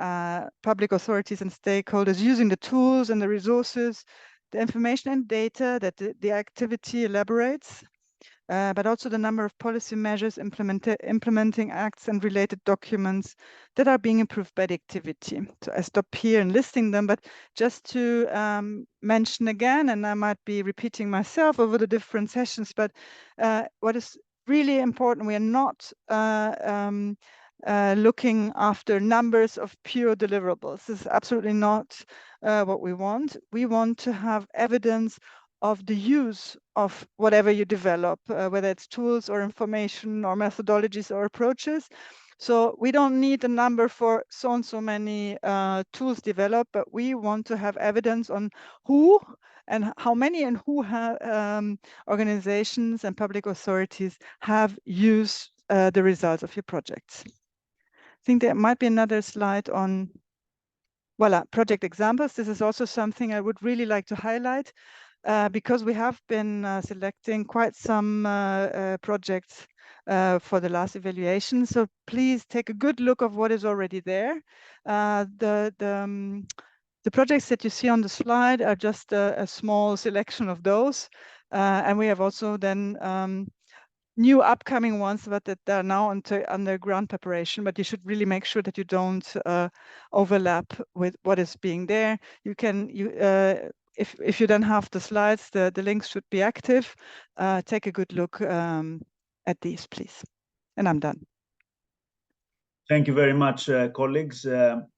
public authorities and stakeholders using the tools and the resources, the information and data that the activity elaborates, but also the number of policy measures, implementing acts and related documents that are being improved by the activity. So I stop here and listing them, but just to mention again, and I might be repeating myself over the different sessions, but what is really important, we are not looking after numbers of pure deliverables. This is absolutely not what we want. We want to have evidence of the use of whatever you develop, whether it's tools or information or methodologies or approaches. So we don't need a number for so and so many tools developed, but we want to have evidence on who and how many and who organizations and public authorities have used the results of your projects. I think there might be another slide on, voila, project examples. This is also something I would really like to highlight. Because we have been selecting quite some projects for the last evaluation. So please take a good look of what is already there. The projects that you see on the slide are just a small selection of those. And we have also then new upcoming ones, but that are now under ground preparation, but you should really make sure that you don't overlap with what is being there. You can, if you don't have the slides, the links should be active. Take a good look at these, please. And I'm done. Thank you very much, colleagues.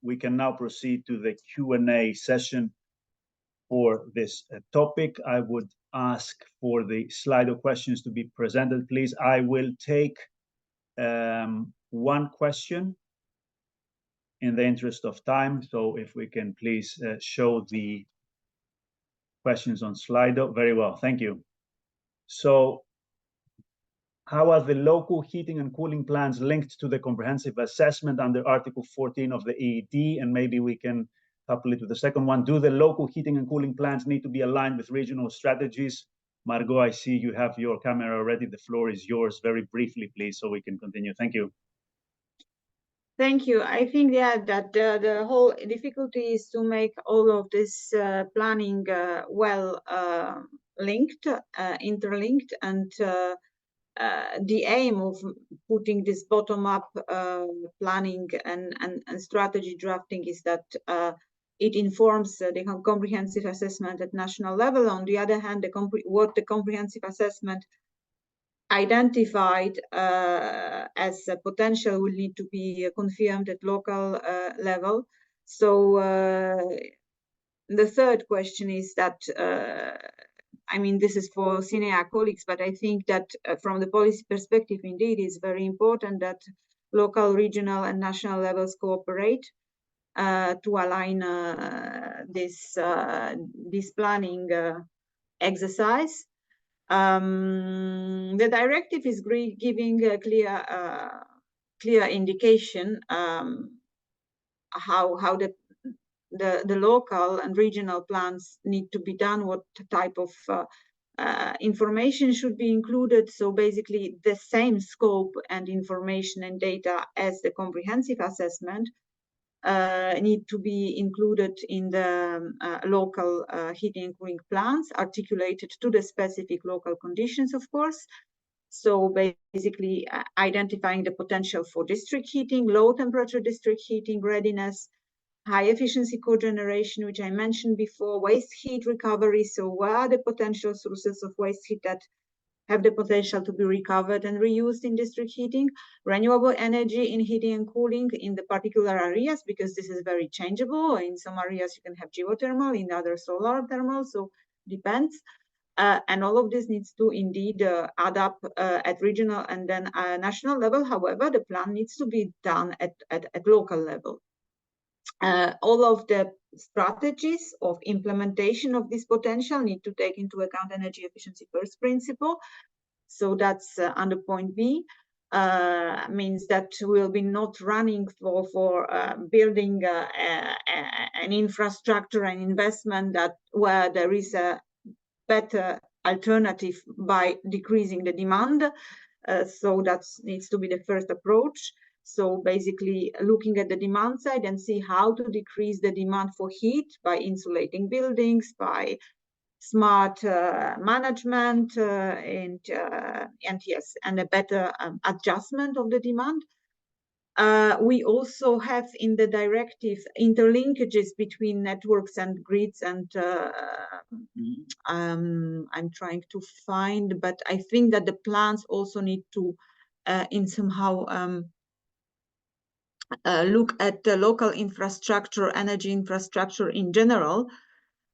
We can now proceed to the Q&A session for this topic. I would ask for the Slido questions to be presented, please. I will take one question in the interest of time. So if we can please show the questions on Slido. Very well, thank you. So how are the local heating and cooling plans linked to the comprehensive assessment under Article 14 of the EED? And maybe we can couple it with the second one. Do the local heating and cooling plans need to be aligned with regional strategies? Margot, I see you have your camera already. The floor is yours. Very briefly, please, so we can continue. Thank you. Thank you. I think, yeah, that the whole difficulty is to make all of this planning well linked, interlinked, and the aim of putting this bottom-up planning and strategy drafting is that it informs the comprehensive assessment at national level. On the other hand, what the comprehensive assessment identified as a potential will need to be confirmed at local level. So the third question is that, I mean, this is for CENEA colleagues, but I think that from the policy perspective, indeed, it's very important that local, regional, and national levels cooperate to align this planning exercise. The directive is giving a clear indication how the local and regional plans need to be done, what type of information should be included. So basically the same scope and information and data as the comprehensive assessment need to be included in the local heating and cooling plans, articulated to the specific local conditions, of course. So basically identifying the potential for district heating, low temperature district heating readiness, high efficiency cogeneration, which I mentioned before, waste heat recovery. So where are the potential sources of waste heat that have the potential to be recovered and reused in district heating, renewable energy in heating and cooling in the particular areas, because this is very changeable. In some areas you can have geothermal, in other solar thermal, so depends. And all of this needs to indeed add up at regional and then national level. However, the plan needs to be done at local level. All of the strategies of implementation of this potential need to take into account energy efficiency first principle. So that's under point B. Means that we'll be not running for building an infrastructure and investment that where there is a better alternative by decreasing the demand. So that needs to be the first approach. So basically looking at the demand side and see how to decrease the demand for heat by insulating buildings, by smart management, and yes, and a better adjustment of the demand. We also have in the directive interlinkages between networks and grids, and I'm trying to find, but I think that the plans also need to in somehow look at the local infrastructure, energy infrastructure in general,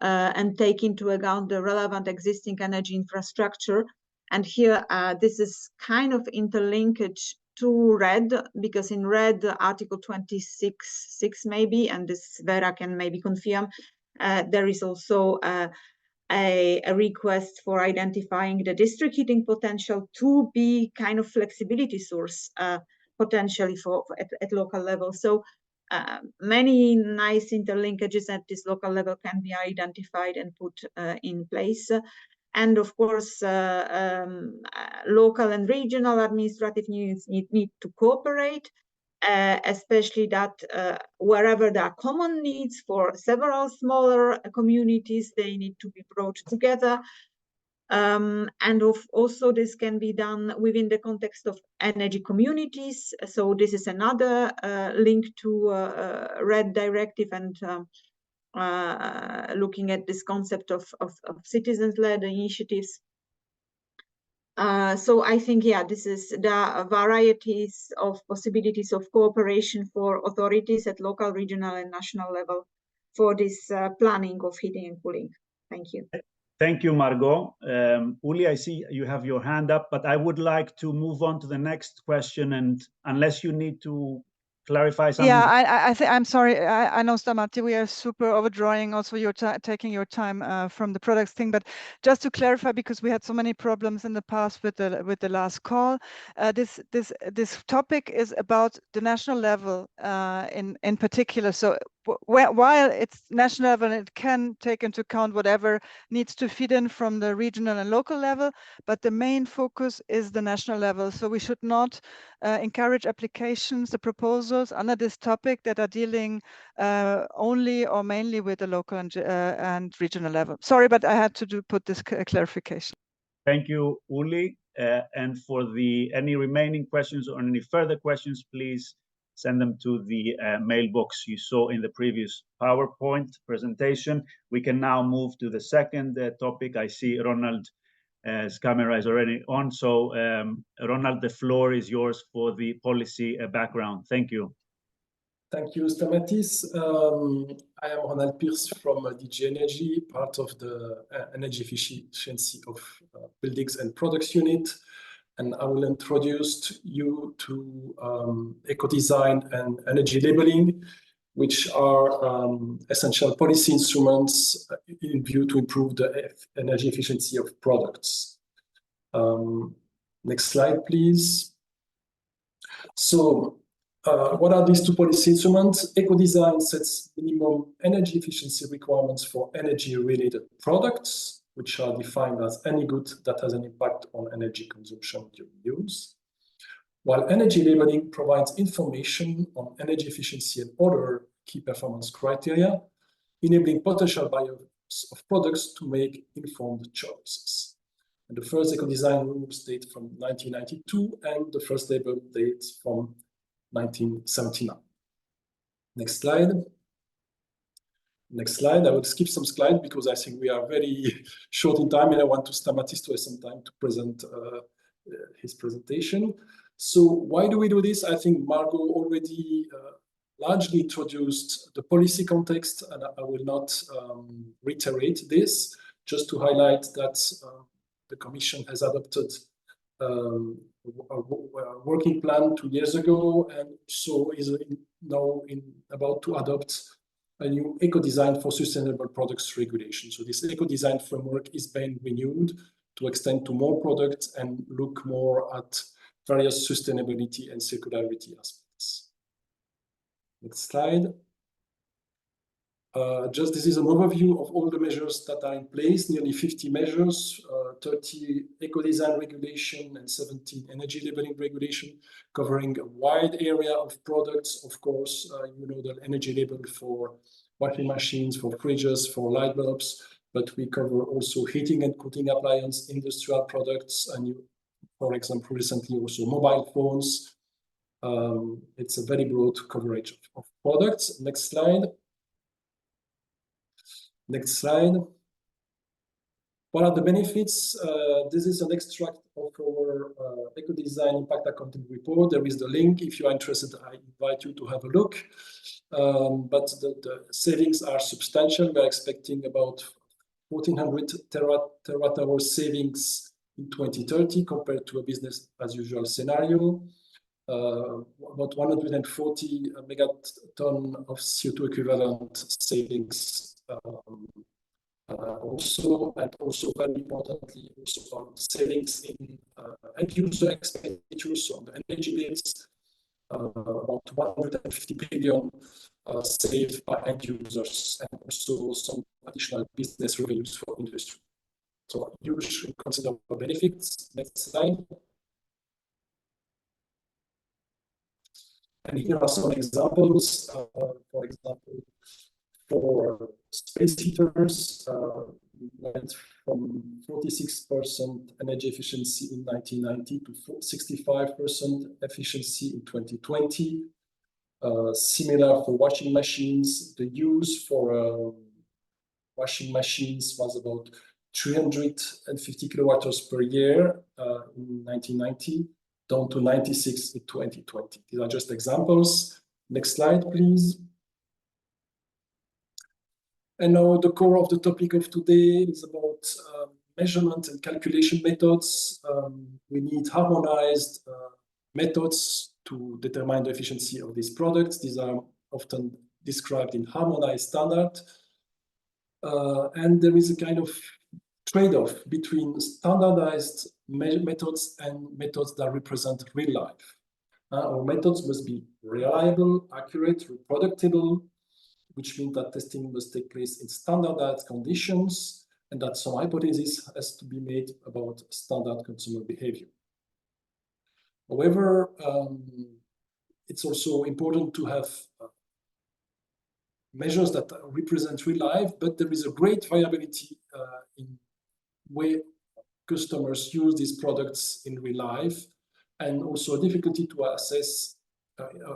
and take into account the relevant existing energy infrastructure. And here, this is kind of interlinkage to RED, because in RED, Article 26.6 maybe, and this Vera can maybe confirm, there is also a request for identifying the district heating potential to be kind of flexibility source potentially for at local level. So many nice interlinkages at this local level can be identified and put in place. And of course, local and regional administrative units need to cooperate, especially that wherever there are common needs for several smaller communities, they need to be brought together. And also this can be done within the context of energy communities. So this is another link to RED directive and looking at this concept of citizens-led initiatives. So I think, yeah, this is the varieties of possibilities of cooperation for authorities at local, regional, and national level for this planning of heating and cooling. Thank you. Thank you, Margot. Uli, I see you have your hand up, but I would like to move on to the next question. And unless you need to clarify something. Yeah, I'm sorry. I know, Stamati, we are super overdrawing. Also, you're taking your time from the products thing. But just to clarify, because we had so many problems in the past with the last call, this topic is about the national level in particular. So while it's national level, it can take into account whatever needs to feed in from the regional and local level, but the main focus is the national level. So we should not encourage applications, the proposals under this topic that are dealing only or mainly with the local and regional level. Sorry, but I had to put this clarification. Thank you, Uli. And for any remaining questions or any further questions, please send them to the mailbox you saw in the previous PowerPoint presentation. We can now move to the second topic. I see Ronald as camera is already on. So Ronald, the floor is yours for the policy background. Thank you. Thank you, Stamatis. I am Ronald Pierce from DG Energy, part of the energy efficiency of buildings and products unit. And I will introduce you to eco-design and energy labeling, which are essential policy instruments in view to improve the energy efficiency of products. Next slide, please. So, what are these two policy instruments? Eco-design sets minimum energy efficiency requirements for energy-related products, which are defined as any good that has an impact on energy consumption during use. While energy labeling provides information on energy efficiency and other key performance criteria, enabling potential buyers of products to make informed choices. And the first eco-design rules date from 1992, and the first label dates from 1979. Next slide. Next slide. I will skip some slides because I think we are very short in time, and I want to Stamatis to have some time to present his presentation. So why do we do this? I think Margot already largely introduced the policy context, and I will not reiterate this, just to highlight that the Commission has adopted a working plan 2 years ago, and so is now about to adopt a new eco-design for sustainable products regulation. So this eco-design framework is being renewed to extend to more products and look more at various sustainability and circularity aspects. Next slide. Just this is an overview of all the measures that are in place, nearly 50 measures, 30 eco-design regulation and 17 energy labeling regulation, covering a wide area of products. Of course, you know the energy label for washing machines, for fridges, for light bulbs, but we cover also heating and cooling appliance, industrial products, and for example, recently also mobile phones. It's a very broad coverage of products. Next slide. Next slide. What are the benefits? This is an extract of our eco-design impact accounting report. There is the link. If you are interested, I invite you to have a look. But the savings are substantial. We are expecting about 1,400 terawatt-hour savings in 2030 compared to a business as usual scenario. About 140 megaton of CO2 equivalent savings also very importantly, also savings in end user expenditures on the energy bills, about 150 billion saved by end users, and also some additional business revenues for industry. So huge considerable benefits. Next slide. And here are some examples. For example, for space heaters, we went from 46% energy efficiency in 1990 to 65% efficiency in 2020. Similar for washing machines. The use for washing machines was about 350 kilowatts per year in 1990, down to 96 in 2020. These are just examples. Next slide, please. And now the core of the topic of today is about measurement and calculation methods. We need harmonized methods to determine the efficiency of these products. These are often described in harmonized standard. And there is a kind of trade-off between standardized methods and methods that represent real life. Our methods must be reliable, accurate, reproducible, which means that testing must take place in standardized conditions, and that some hypothesis has to be made about standard consumer behavior. However, it's also important to have measures that represent real life, but there is a great variability in way customers use these products in real life, and also a difficulty to assess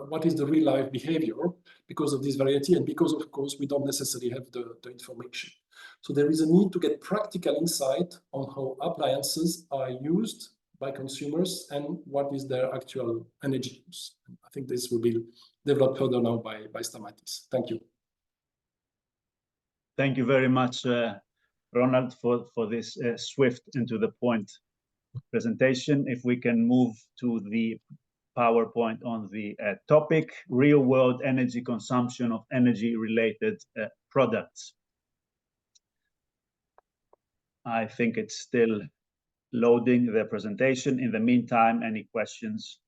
what is the real life behavior because of this variety, and because of course we don't necessarily have the information. So there is a need to get practical insight on how appliances are used by consumers and what is their actual energy use. I think this will be developed further now by Stamatis. Thank you. Thank you very much, Ronald, for this swift and to the point presentation. If we can move to the PowerPoint on the topic, real-world energy consumption of energy-related products. I think it's still loading the presentation. In the meantime, any questions,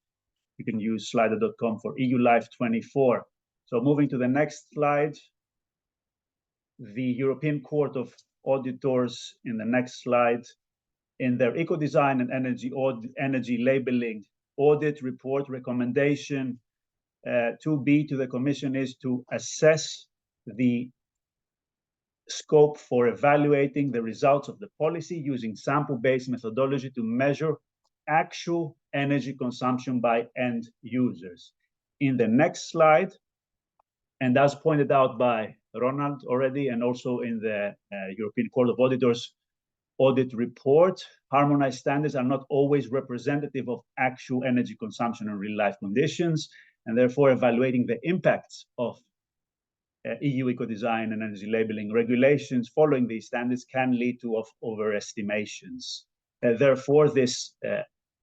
you can use slido.com for EU Live 24. So moving to the next slide, the European Court of Auditors in the next slide, in their eco-design and energy labeling audit report recommendation 2B to the Commission is to assess the scope for evaluating the results of the policy using sample-based methodology to measure actual energy consumption by end users. In the next slide, and as pointed out by Ronald already, and also in the European Court of Auditors audit report, harmonized standards are not always representative of actual energy consumption in real-life conditions, and therefore evaluating the impacts of EU eco-design and energy labeling regulations following these standards can lead to overestimations. Therefore, this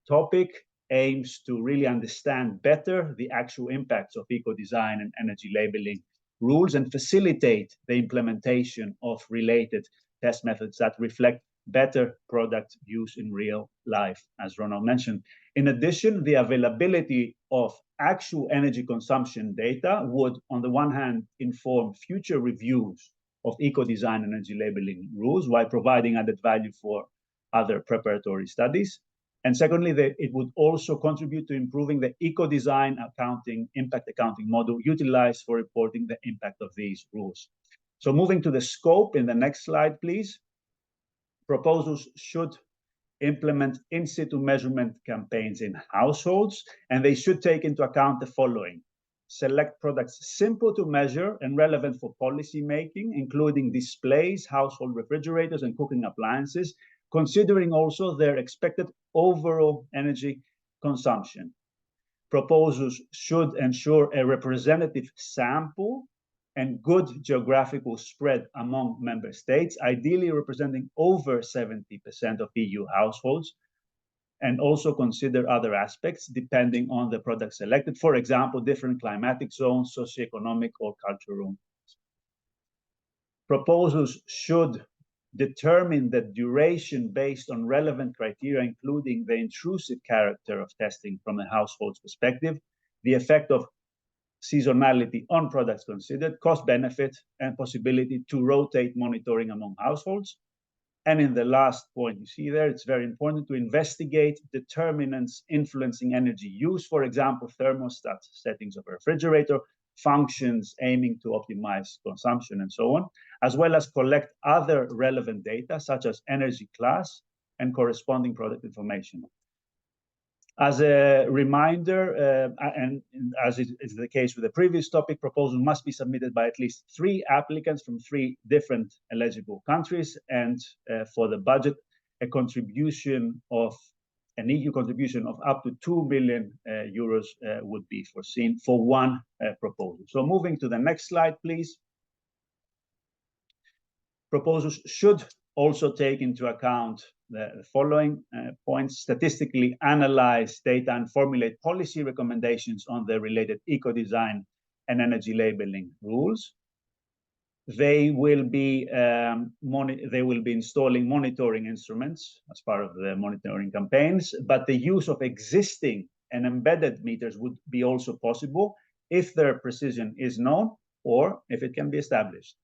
topic aims to really understand better the actual impacts of eco-design and energy labeling rules and facilitate the implementation of related test methods that reflect better product use in real life, as Ronald mentioned. In addition, the availability of actual energy consumption data would, on the one hand, inform future reviews of eco-design and energy labeling rules while providing added value for other preparatory studies. And secondly, it would also contribute to improving the eco-design impact accounting model utilized for reporting the impact of these rules. So moving to the scope in the next slide, please. Proposals should implement in situ measurement campaigns in households, and they should take into account the following. Select products simple to measure and relevant for policy making, including displays, household refrigerators, and cooking appliances, considering also their expected overall energy consumption. Proposals should ensure a representative sample and good geographical spread among member states, ideally representing over 70% of EU households, and also consider other aspects depending on the product selected, for example, different climatic zones, socioeconomic or cultural. Proposals should determine the duration based on relevant criteria, including the intrusive character of testing from a household's perspective, the effect of seasonality on products considered, cost benefit, and possibility to rotate monitoring among households. And in the last point you see there, it's very important to investigate determinants influencing energy use, for example, thermostat settings of a refrigerator, functions aiming to optimize consumption, and so on, as well as collect other relevant data, such as energy class and corresponding product information. As a reminder, and as is the case with the previous topic, proposal must be submitted by at least 3 applicants from 3 different eligible countries, and for the budget, an EU contribution of up to 2 million euros would be foreseen for one proposal. So moving to the next slide, please. Proposals should also take into account the following points: statistically analyze data and formulate policy recommendations on the related eco-design and energy labeling rules. They will be installing monitoring instruments as part of the monitoring campaigns, but the use of existing and embedded meters would be also possible if their precision is known or if it can be established.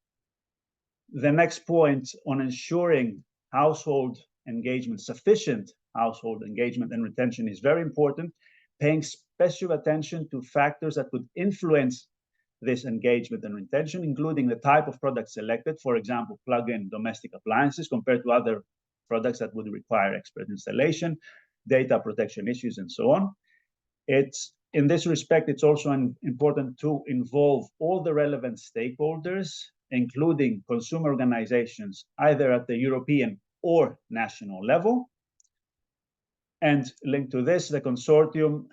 The next point on ensuring household engagement, sufficient household engagement and retention is very important, paying special attention to factors that could influence this engagement and retention, including the type of product selected, for example, plug-in domestic appliances compared to other products that would require expert installation, data protection issues, and so on. In this respect, it's also important to involve all the relevant stakeholders including consumer organizations, either at the European or national level. And linked to this, the consortium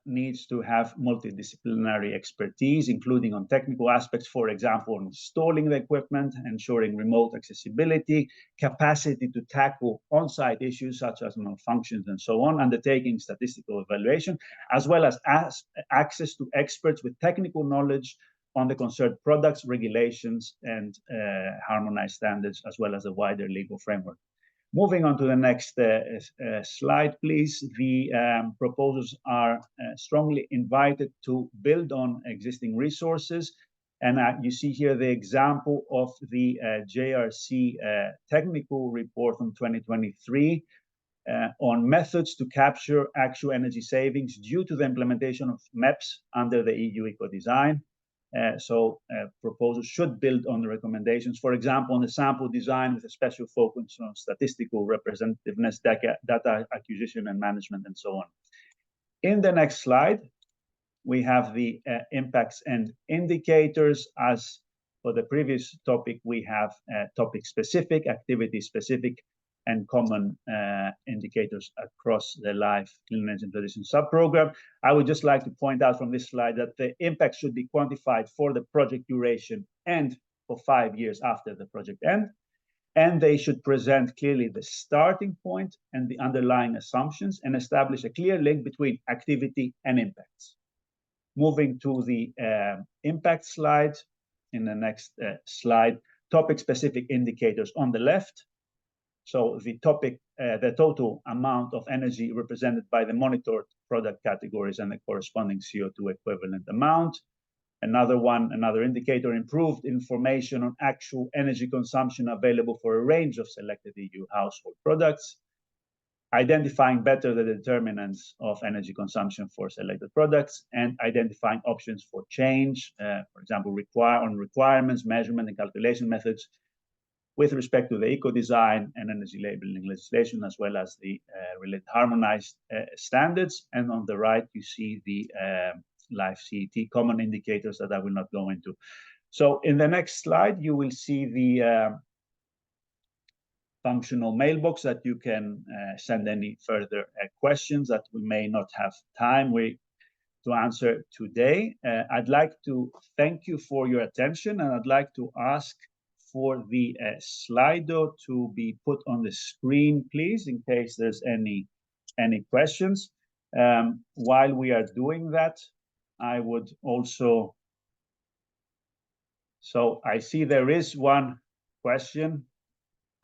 needs to have multidisciplinary expertise, including on technical aspects, for example, installing the equipment, ensuring remote accessibility, capacity to tackle on-site issues such as malfunctions and so on, undertaking statistical evaluation, as well as access to experts with technical knowledge on the concerned products, regulations, and harmonized standards, as well as a wider legal framework. Moving on to the next slide, please. The proposals are strongly invited to build on existing resources. And you see here the example of the JRC technical report from 2023 on methods to capture actual energy savings due to the implementation of MEPS under the EU eco-design. Proposals should build on the recommendations, for example, on the sample design with a special focus on statistical representativeness, data acquisition and management, and so on. In the next slide, we have the impacts and indicators. As for the previous topic, we have topic-specific, activity-specific, and common indicators across the Life Clean Energy Transition subprogram. I would just like to point out from this slide that the impact should be quantified for the project duration and for 5 years after the project end, and they should present clearly the starting point and the underlying assumptions and establish a clear link between activity and impacts. Moving to the impact slide, in the next slide, topic-specific indicators on the left. So the topic, the total amount of energy represented by the monitored product categories and the corresponding CO2 equivalent amount. Another indicator, improved information on actual energy consumption available for a range of selected EU household products. Identifying better the determinants of energy consumption for selected products and identifying options for change, for example, requirements, measurement and calculation methods with respect to the eco-design and energy labeling legislation, as well as the related harmonized standards. And on the right, you see the Life CET common indicators that I will not go into. So in the next slide, you will see the functional mailbox that you can send any further questions that we may not have time to answer today. I'd like to thank you for your attention, and I'd like to ask for the Slido to be put on the screen, please, in case there's any questions. While we are doing that, I would also, so I see there is one question.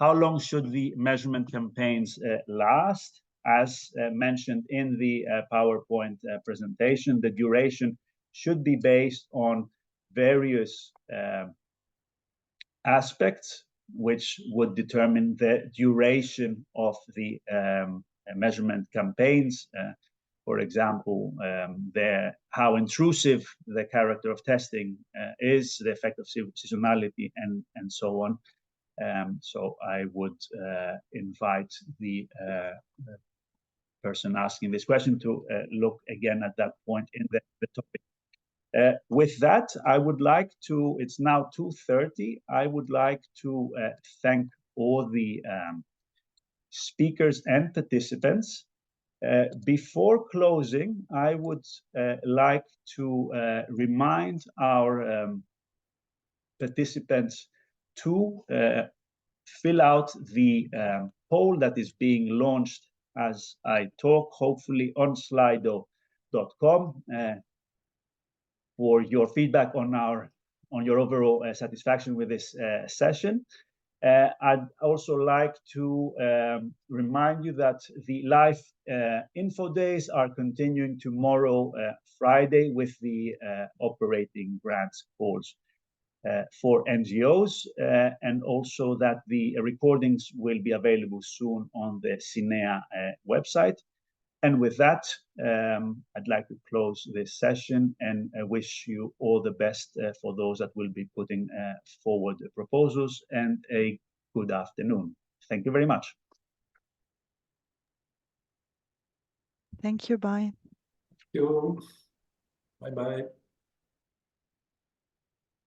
How long should the measurement campaigns last? As mentioned in the PowerPoint presentation, the duration should be based on various aspects which would determine the duration of the measurement campaigns. For example, how intrusive the character of testing is, the effect of seasonality, and so on. So I would invite the person asking this question to look again at that point in the topic. With that, I would like to, it's now 2:30, I would like to thank all the speakers and participants. Before closing, I would like to remind our participants to fill out the poll that is being launched as I talk, hopefully on slido.com, for your feedback on your overall satisfaction with this session. I'd also like to remind you that the live info days are continuing tomorrow, Friday, with the operating grants calls for NGOs, and also that the recordings will be available soon on the CINEA website. And with that, I'd like to close this session and wish you all the best for those that will be putting forward the proposals, and a good afternoon. Thank you very much. Thank you. Bye. Thank you. Bye-bye.